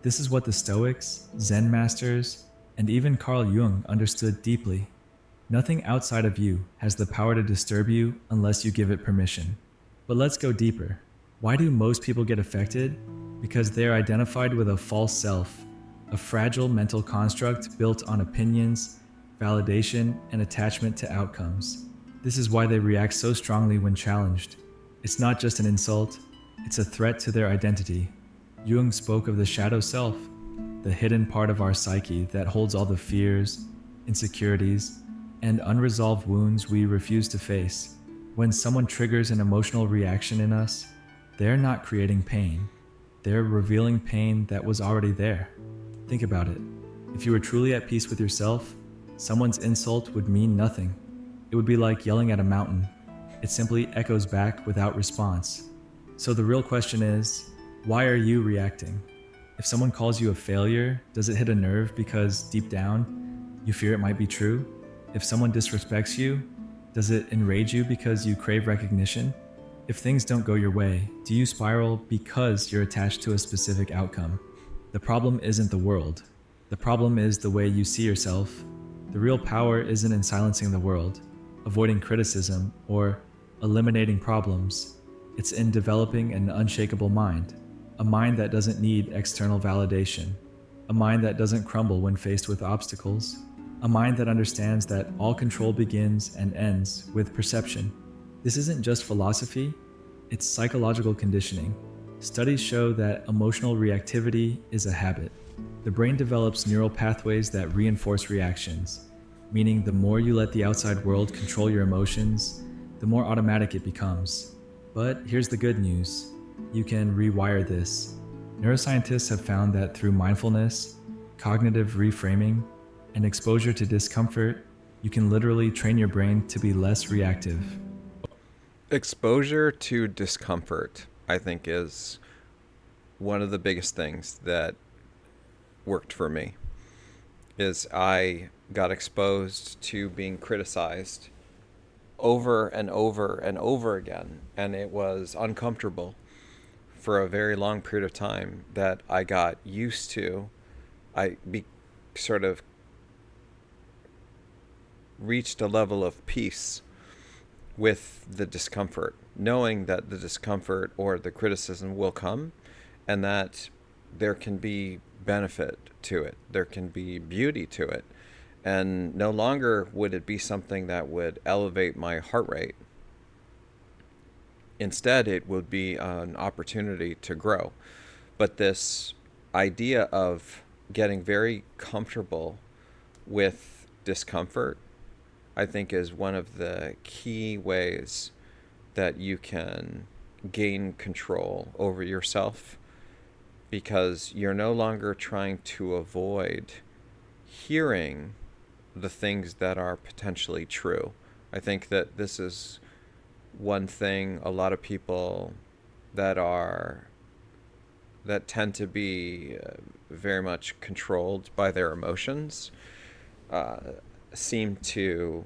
This is what the Stoics, Zen masters, and even Carl Jung understood deeply. Nothing outside of you has the power to disturb you unless you give it permission. But let's go deeper. Why do most people get affected? Because they are identified with a false self, a fragile mental construct built on opinions, validation, and attachment to outcomes. This is why they react so strongly when challenged. It's not just an insult, it's a threat to their identity. Jung spoke of the shadow self, the hidden part of our psyche that holds all the fears, insecurities, and unresolved wounds we refuse to face. When someone triggers an emotional reaction in us, they're not creating pain. They're revealing pain that was already there. Think about it. If you were truly at peace with yourself, someone's insult would mean nothing. It would be like yelling at a mountain. It simply echoes back without response. So the real question is, why are you reacting? If someone calls you a failure, does it hit a nerve because deep down, you fear it might be true? If someone disrespects you, does it enrage you because you crave recognition? If things don't go your way, do you spiral because you're attached to a specific outcome? The problem isn't the world. The problem is the way you see yourself. The real power isn't in silencing the world, avoiding criticism, or eliminating problems. It's in developing an unshakable mind, a mind that doesn't need external validation, a mind that doesn't crumble when faced with obstacles, a mind that understands that all control begins and ends with perception. This isn't just philosophy, it's psychological conditioning. Studies show that emotional reactivity is a habit. The brain develops neural pathways that reinforce reactions, meaning the more you let the outside world control your emotions, the more automatic it becomes. But here's the good news. You can rewire this. Neuroscientists have found that through mindfulness, cognitive reframing, and exposure to discomfort, you can literally train your brain to be less reactive. Exposure to discomfort, I think, is one of the biggest things that worked for me. Is I got exposed to being criticized over and over and over again, and it was uncomfortable for a very long period of time that I got used to. Sort of reached a level of peace with the discomfort, knowing that the discomfort or the criticism will come and that there can be benefit to it. There can be beauty to it. And no longer would it be something that would elevate my heart rate. Instead, it would be an opportunity to grow. But this idea of getting very comfortable with discomfort, I think, is one of the key ways that you can gain control over yourself, because you're no longer trying to avoid hearing the things that are potentially true. I think that this is one thing a lot of people that tend to be very much controlled by their emotions seem to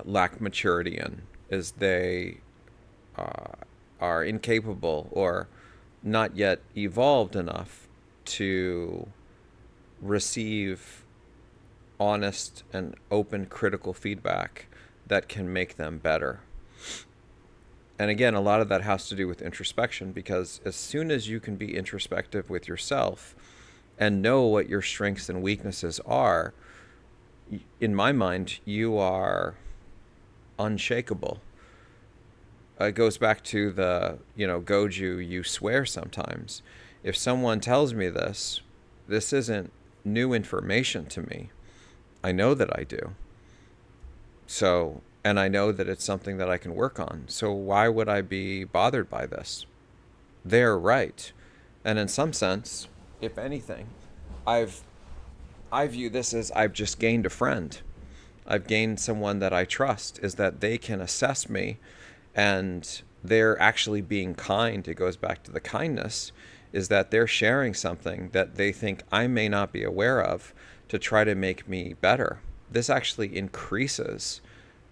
lack maturity in, is they are incapable or not yet evolved enough to receive honest and open critical feedback that can make them better. And again, a lot of that has to do with introspection, because as soon as you can be introspective with yourself and know what your strengths and weaknesses are, in my mind, you are unshakable. It goes back to the, Goju, you swear sometimes. If someone tells me this isn't new information to me. I know that I do. So, and I know that it's something that I can work on. So why would I be bothered by this? They're right. And in some sense, if anything, I've I view this as I've just gained a friend. I've gained someone that I trust, is that they can assess me and they're actually being kind. It goes back to the kindness, is that they're sharing something that they think I may not be aware of to try to make me better. This actually increases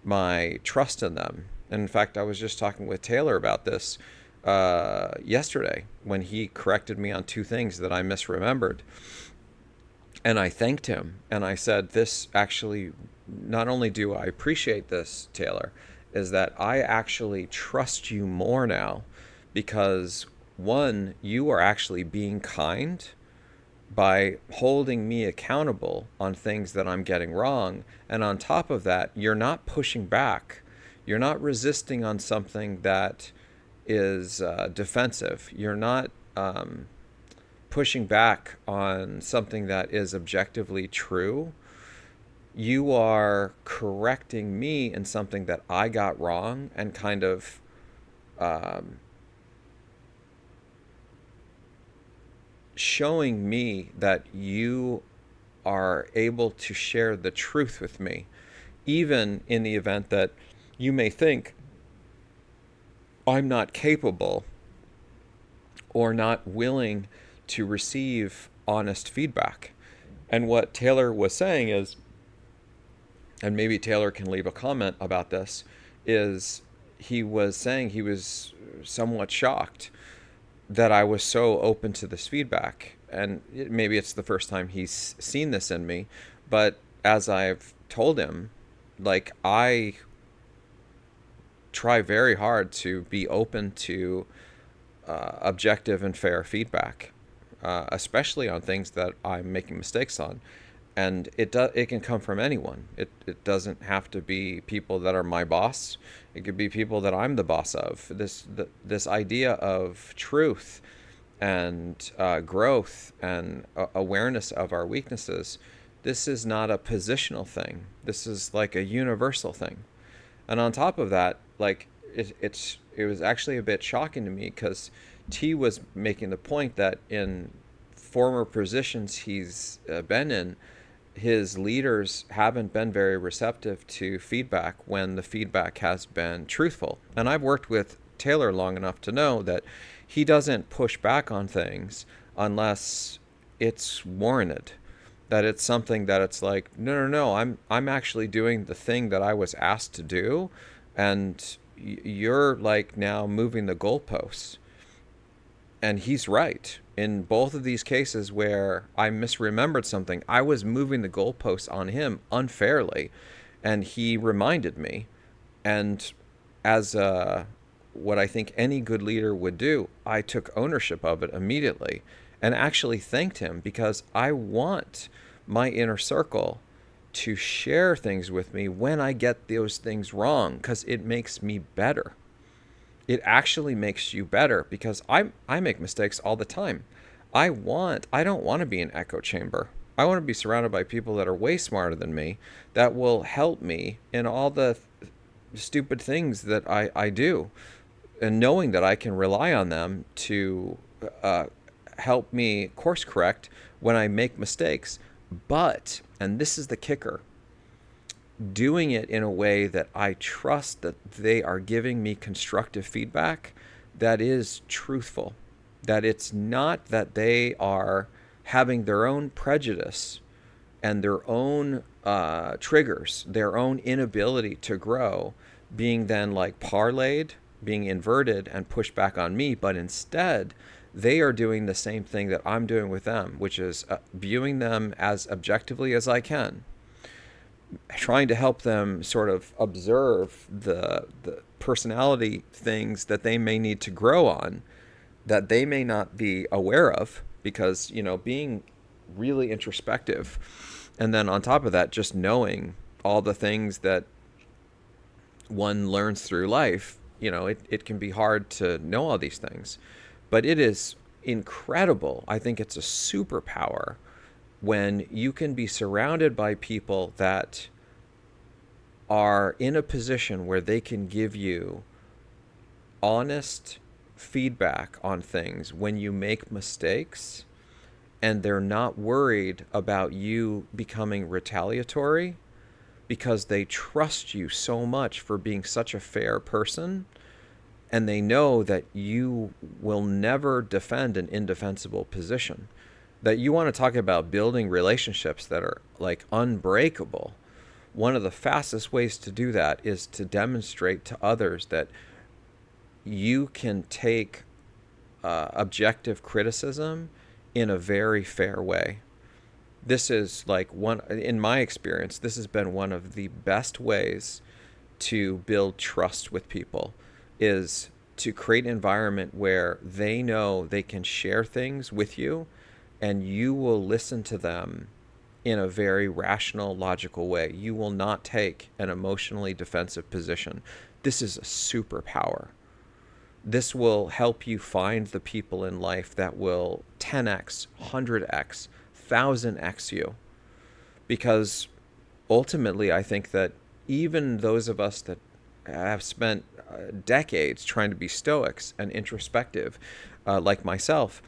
my trust in them. And in fact, I was just talking with Taylor about this yesterday when he corrected me on two things that I misremembered. And I thanked him and I said, this actually, not only do I appreciate this, Taylor, is that I actually trust you more now because, one, you are actually being kind by holding me accountable on things that I'm getting wrong. And on top of that, you're not pushing back. You're not resisting on something that is defensive. You're not pushing back on something that is objectively true. You are correcting me in something that I got wrong and kind of showing me that you are able to share the truth with me, even in the event that you may think I'm not capable or not willing to receive honest feedback. And what Taylor was saying is, and maybe Taylor can leave a comment about this, is he was saying he was somewhat shocked that I was so open to this feedback. And maybe it's the first time he's seen this in me, but as I've told him, like, I try very hard to be open to objective and fair feedback, especially on things that I'm making mistakes on. And it can come from anyone. It doesn't have to be people that are my boss. It could be people that I'm the boss of. This idea of truth and growth and awareness of our weaknesses, this is not a positional thing. This is like a universal thing. And on top of that, like, it was actually a bit shocking to me because T was making the point that in former positions he's been in, his leaders haven't been very receptive to feedback when the feedback has been truthful. And I've worked with Taylor long enough to know that he doesn't push back on things unless it's warranted. That it's something that it's like, no, I'm actually doing the thing that I was asked to do, and you're like now moving the goalposts. And he's right. In both of these cases where I misremembered something, I was moving the goalposts on him unfairly, and he reminded me. And as what I think any good leader would do, I took ownership of it immediately and actually thanked him because I want my inner circle to share things with me when I get those things wrong, because it makes me better. It actually makes you better because I make mistakes all the time. I don't want to be an echo chamber. I want to be surrounded by people that are way smarter than me that will help me in all the stupid things that I do, and knowing that I can rely on them to help me course correct when I make mistakes. But, and this is the kicker, doing it in a way that I trust that they are giving me constructive feedback that is truthful, that it's not that they are having their own prejudice and their own triggers, their own inability to grow, being then like parlayed, being inverted and pushed back on me, but instead they are doing the same thing that I'm doing with them, which is viewing them as objectively as I can, trying to help them sort of observe the personality things that they may need to grow on, that they may not be aware of, because, being really introspective, and then on top of that, just knowing all the things that one learns through life, it can be hard to know all these things. But it is incredible. I think it's a superpower when you can be surrounded by people that are in a position where they can give you honest feedback on things when you make mistakes, and they're not worried about you becoming retaliatory because they trust you so much for being such a fair person, and they know that you will never defend an indefensible position. That you want to talk about building relationships that are like unbreakable. One of the fastest ways to do that is to demonstrate to others that you can take objective criticism in a very fair way. This is like one, in my experience, this has been one of the best ways to build trust with people, is to create an environment where they know they can share things with you and you will listen to them in a very rational, logical way. You will not take an emotionally defensive position. This is a superpower. This will help you find the people in life that will 10x, 100x, 1000x you. Because ultimately, I think that even those of us that have spent decades trying to be stoics and introspective, like myself,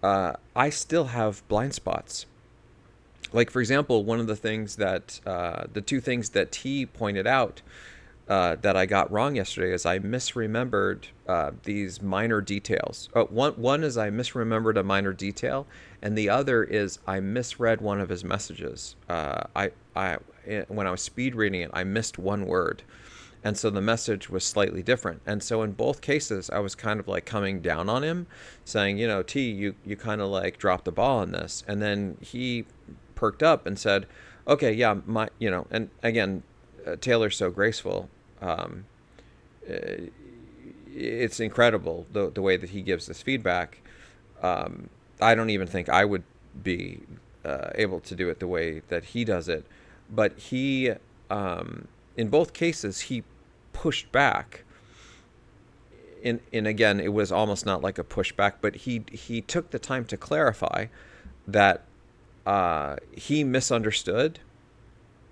I still have blind spots. Like, for example, one of the things that, the two things that T pointed out that I got wrong yesterday is I misremembered these minor details. One is I misremembered a minor detail, and the other is I misread one of his messages. When I was speed reading it, I missed one word. And so the message was slightly different. And so in both cases, I was kind of like coming down on him, saying, T, you kind of like dropped the ball on this. And then he perked up and said, okay, yeah, and again, Taylor's so graceful. It's incredible the way that he gives this feedback. I don't even think I would be able to do it the way that he does it. But he, in both cases, he pushed back. And again, it was almost not like a pushback, but he took the time to clarify that he misunderstood.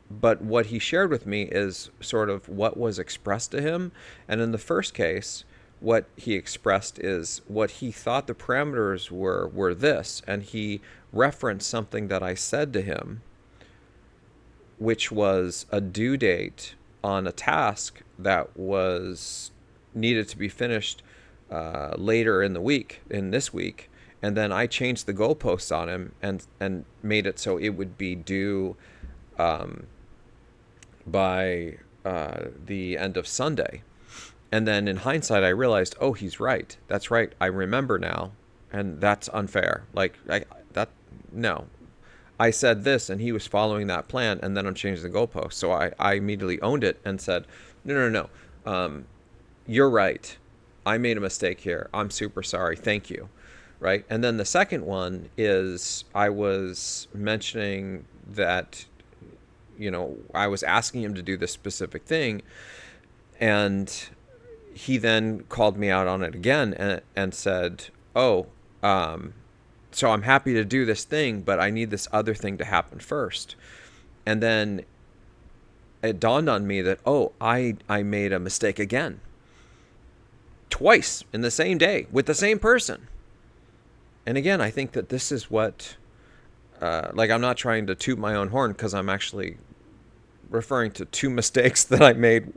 But what he shared with me is sort of what was expressed to him. And in the first case, what he expressed is what he thought the parameters were this. And he referenced something that I said to him, which was a due date on a task that was needed to be finished later in this week. And then I changed the goalposts on him and made it so it would be due by the end of Sunday. And then in hindsight, I realized, oh, he's right. That's right. I remember now. And that's unfair. No. I said this and he was following that plan, and then I'm changing the goalpost. So I immediately owned it and said, no. You're right. I made a mistake here. I'm super sorry. Thank you. Right. And then the second one is I was mentioning that, I was asking him to do this specific thing, and he then called me out on it again and said, so I'm happy to do this thing, but I need this other thing to happen first. And then it dawned on me that, I made a mistake again. Twice in the same day with the same person. And again, I think that this is what, I'm not trying to toot my own horn, because I'm actually referring to two mistakes that I made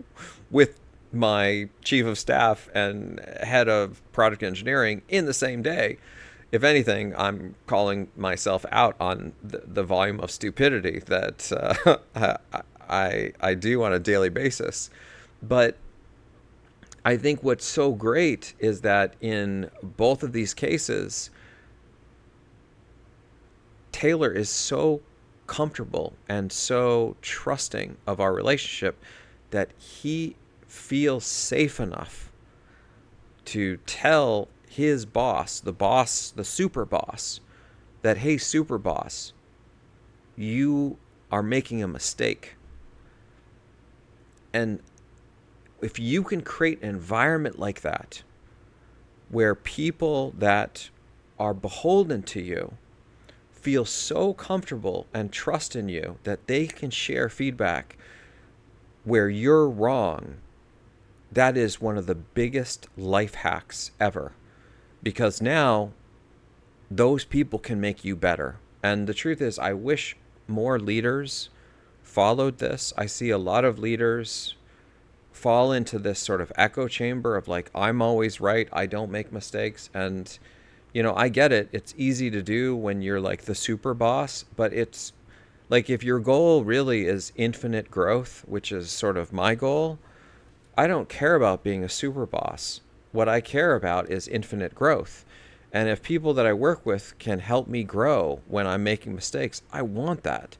with my chief of staff and head of product engineering in the same day. If anything, I'm calling myself out on the volume of stupidity that I do on a daily basis. But I think what's so great is that in both of these cases, Taylor is so comfortable and so trusting of our relationship that he feels safe enough to tell his boss, the super boss, that, hey, super boss, you are making a mistake. And if you can create an environment like that, where people that are beholden to you feel so comfortable and trust in you that they can share feedback where you're wrong, that is one of the biggest life hacks ever. Because now those people can make you better. And the truth is, I wish more leaders followed this. I see a lot of leaders fall into this sort of echo chamber of like, I'm always right, I don't make mistakes. And, I get it. It's easy to do when you're like the super boss, but it's like if your goal really is infinite growth, which is sort of my goal, I don't care about being a super boss. What I care about is infinite growth. And if people that I work with can help me grow when I'm making mistakes, I want that.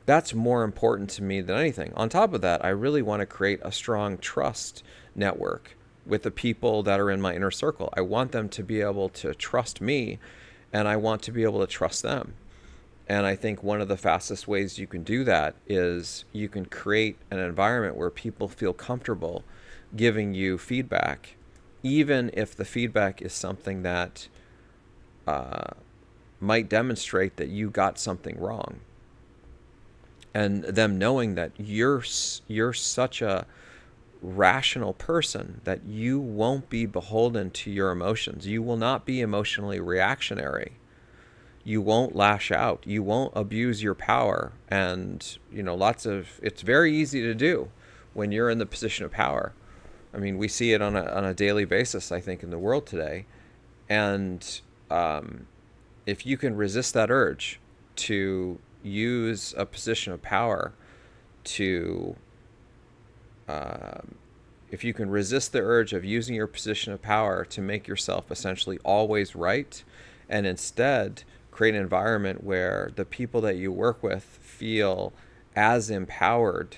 That's more important to me than anything. On top of that, I really want to create a strong trust network with the people that are in my inner circle. I want them to be able to trust me, and I want to be able to trust them. And I think one of the fastest ways you can do that is you can create an environment where people feel comfortable giving you feedback, even if the feedback is something that might demonstrate that you got something wrong. And them knowing that you're such a rational person that you won't be beholden to your emotions. You will not be emotionally reactionary. You won't lash out. You won't abuse your power. And, it's very easy to do when you're in the position of power. I mean, we see it on a daily basis, I think, in the world today. And if you can resist that urge to use a position of power if you can resist the urge of using your position of power to make yourself essentially always right, and instead create an environment where the people that you work with feel as empowered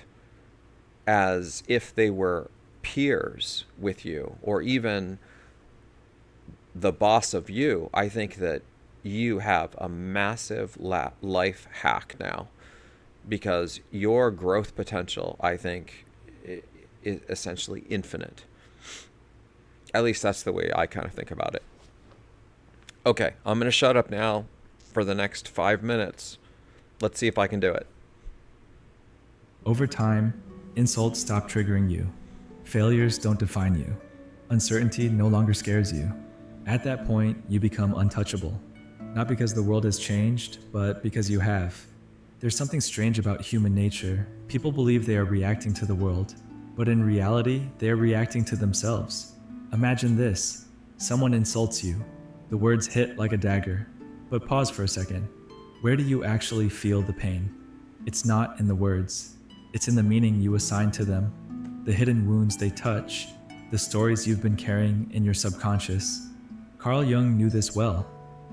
as if they were peers with you, or even the boss of you, I think that you have a massive life hack now, because your growth potential, I think, is essentially infinite. At least that's the way I kind of think about it. Okay, I'm going to shut up now for the next 5 minutes. Let's see if I can do it. Over time, insults stop triggering you. Failures don't define you. Uncertainty no longer scares you. At that point, you become untouchable. Not because the world has changed, but because you have. There's something strange about human nature. People believe they are reacting to the world, but in reality, they are reacting to themselves. Imagine this. Someone insults you. The words hit like a dagger. But pause for a second. Where do you actually feel the pain? It's not in the words. It's in the meaning you assign to them, the hidden wounds they touch, the stories you've been carrying in your subconscious. Carl Jung knew this well.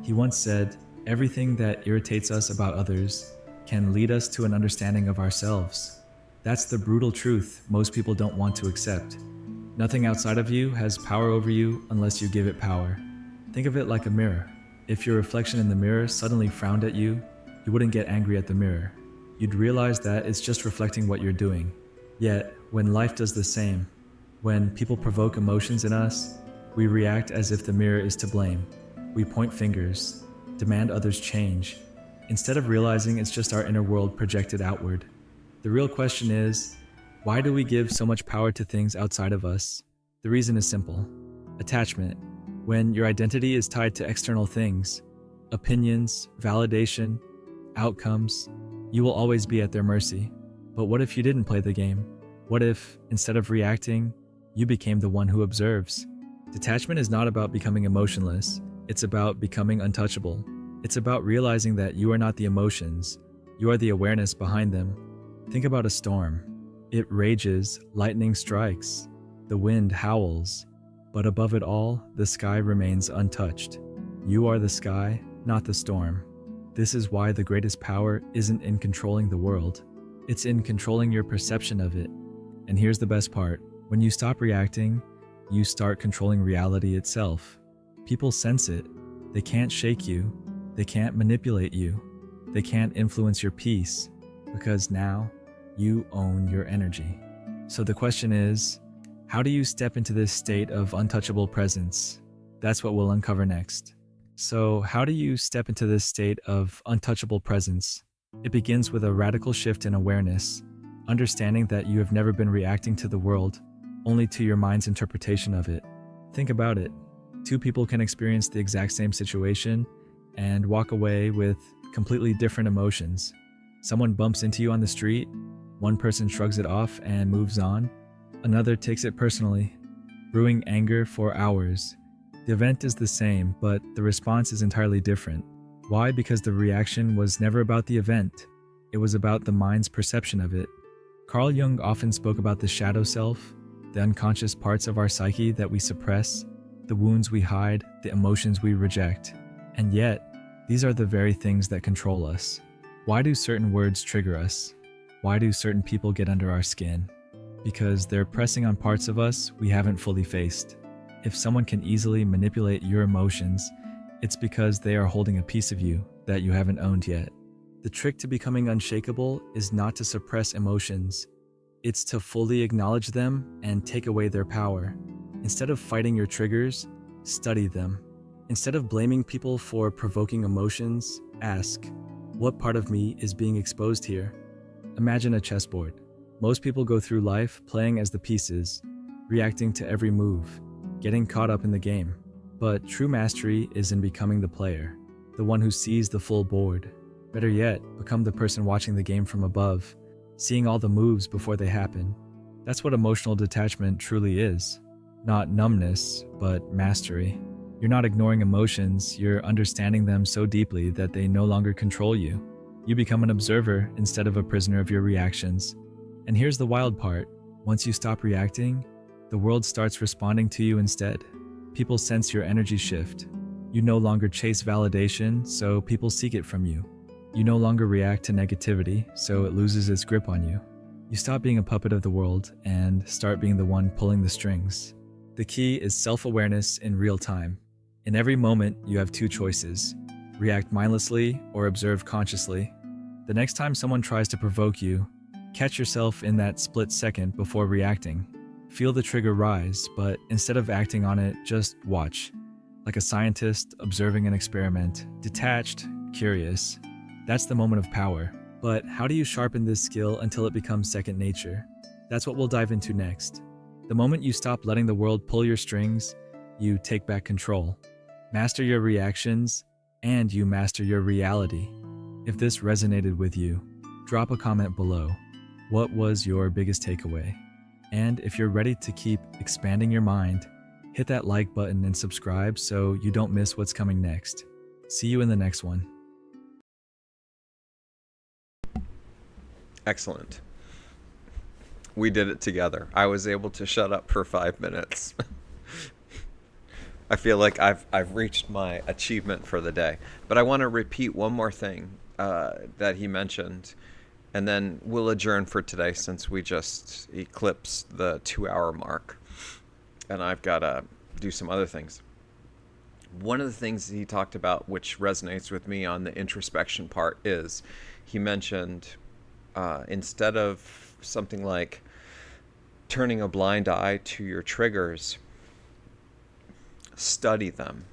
He once said, everything that irritates us about others can lead us to an understanding of ourselves. That's the brutal truth most people don't want to accept. Nothing outside of you has power over you unless you give it power. Think of it like a mirror. If your reflection in the mirror suddenly frowned at you, you wouldn't get angry at the mirror. You'd realize that it's just reflecting what you're doing. Yet, when life does the same, when people provoke emotions in us, we react as if the mirror is to blame. We point fingers, demand others change, instead of realizing it's just our inner world projected outward. The real question is, why do we give so much power to things outside of us? The reason is simple. Attachment. When your identity is tied to external things, opinions, validation, outcomes, you will always be at their mercy. But what if you didn't play the game? What if, instead of reacting, you became the one who observes? Detachment is not about becoming emotionless. It's about becoming untouchable. It's about realizing that you are not the emotions. You are the awareness behind them. Think about a storm. It rages, lightning strikes, the wind howls, but above it all, the sky remains untouched. You are the sky, not the storm. This is why the greatest power isn't in controlling the world. It's in controlling your perception of it. And here's the best part. When you stop reacting, you start controlling reality itself. People sense it. They can't shake you. They can't manipulate you. They can't influence your peace, because now you own your energy. So the question is, how do you step into this state of untouchable presence? That's what we'll uncover next. So how do you step into this state of untouchable presence? It begins with a radical shift in awareness, understanding that you have never been reacting to the world, only to your mind's interpretation of it. Think about it. Two people can experience the exact same situation, and walk away with completely different emotions. Someone bumps into you on the street, one person shrugs it off and moves on, another takes it personally, brewing anger for hours. The event is the same, but the response is entirely different. Why? Because the reaction was never about the event. It was about the mind's perception of it. Carl Jung often spoke about the shadow self, the unconscious parts of our psyche that we suppress, the wounds we hide, the emotions we reject. And yet, these are the very things that control us. Why do certain words trigger us? Why do certain people get under our skin? Because they're pressing on parts of us we haven't fully faced. If someone can easily manipulate your emotions, it's because they are holding a piece of you that you haven't owned yet. The trick to becoming unshakable is not to suppress emotions. It's to fully acknowledge them and take away their power. Instead of fighting your triggers, study them. Instead of blaming people for provoking emotions, ask, what part of me is being exposed here? Imagine a chessboard. Most people go through life playing as the pieces, reacting to every move, getting caught up in the game. But true mastery is in becoming the player, the one who sees the full board. Better yet, become the person watching the game from above, seeing all the moves before they happen. That's what emotional detachment truly is. Not numbness, but mastery. You're not ignoring emotions, you're understanding them so deeply that they no longer control you. You become an observer instead of a prisoner of your reactions. And here's the wild part. Once you stop reacting, the world starts responding to you instead. People sense your energy shift. You no longer chase validation, so people seek it from you. You no longer react to negativity, so it loses its grip on you. You stop being a puppet of the world and start being the one pulling the strings. The key is self-awareness in real time. In every moment, you have two choices: react mindlessly or observe consciously. The next time someone tries to provoke you, catch yourself in that split second before reacting. Feel the trigger rise, but instead of acting on it, just watch. Like a scientist observing an experiment, detached, curious. That's the moment of power. But how do you sharpen this skill until it becomes second nature? That's what we'll dive into next. The moment you stop letting the world pull your strings, you take back control. Master your reactions, and you master your reality. If this resonated with you, drop a comment below. What was your biggest takeaway? And if you're ready to keep expanding your mind, hit that like button and subscribe so you don't miss what's coming next. See you in the next one. Excellent. We did it together. I was able to shut up for 5 minutes. I feel like I've reached my achievement for the day. But I want to repeat one more thing that he mentioned, and then we'll adjourn for today since we just eclipsed the 2-hour mark. And I've got to do some other things. One of the things he talked about, which resonates with me on the introspection part, is he mentioned instead of something like turning a blind eye to your triggers, study them.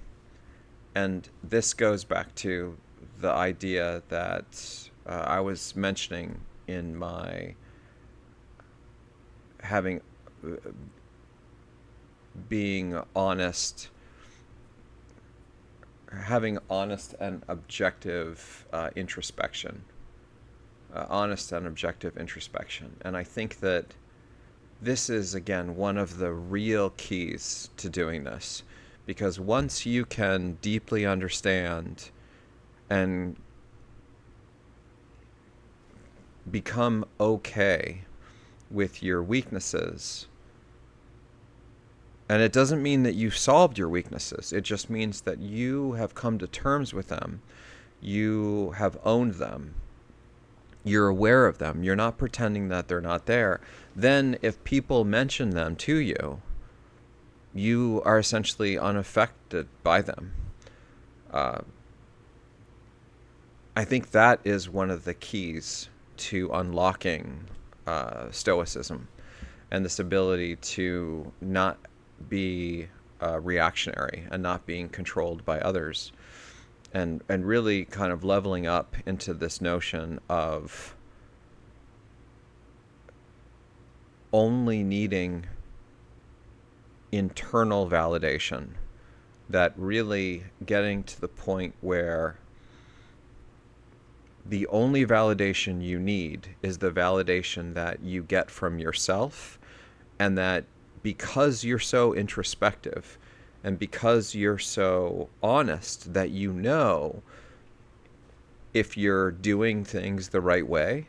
And this goes back to the idea that I was mentioning in my being honest, having honest and objective introspection. Honest and objective introspection. And I think that this is, again, one of the real keys to doing this. Because once you can deeply understand and become okay with your weaknesses, and it doesn't mean that you've solved your weaknesses, it just means that you have come to terms with them, you have owned them, you're aware of them, you're not pretending that they're not there, then if people mention them to you, you are essentially unaffected by them. I think that is one of the keys to unlocking Stoicism and this ability to not be reactionary and not being controlled by others. And really kind of leveling up into this notion of only needing internal validation that really getting to the point where the only validation you need is the validation that you get from yourself, and that because you're so introspective and because you're so honest that you know if you're doing things the right way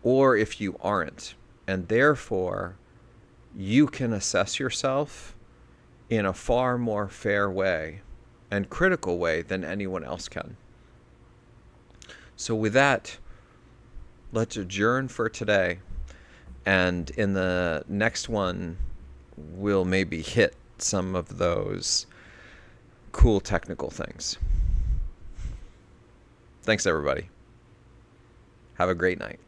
or if you aren't. And therefore, you can assess yourself in a far more fair way and critical way than anyone else can. So with that, let's adjourn for today. And in the next one, we'll maybe hit some of those cool technical things. Thanks, everybody. Have a great night.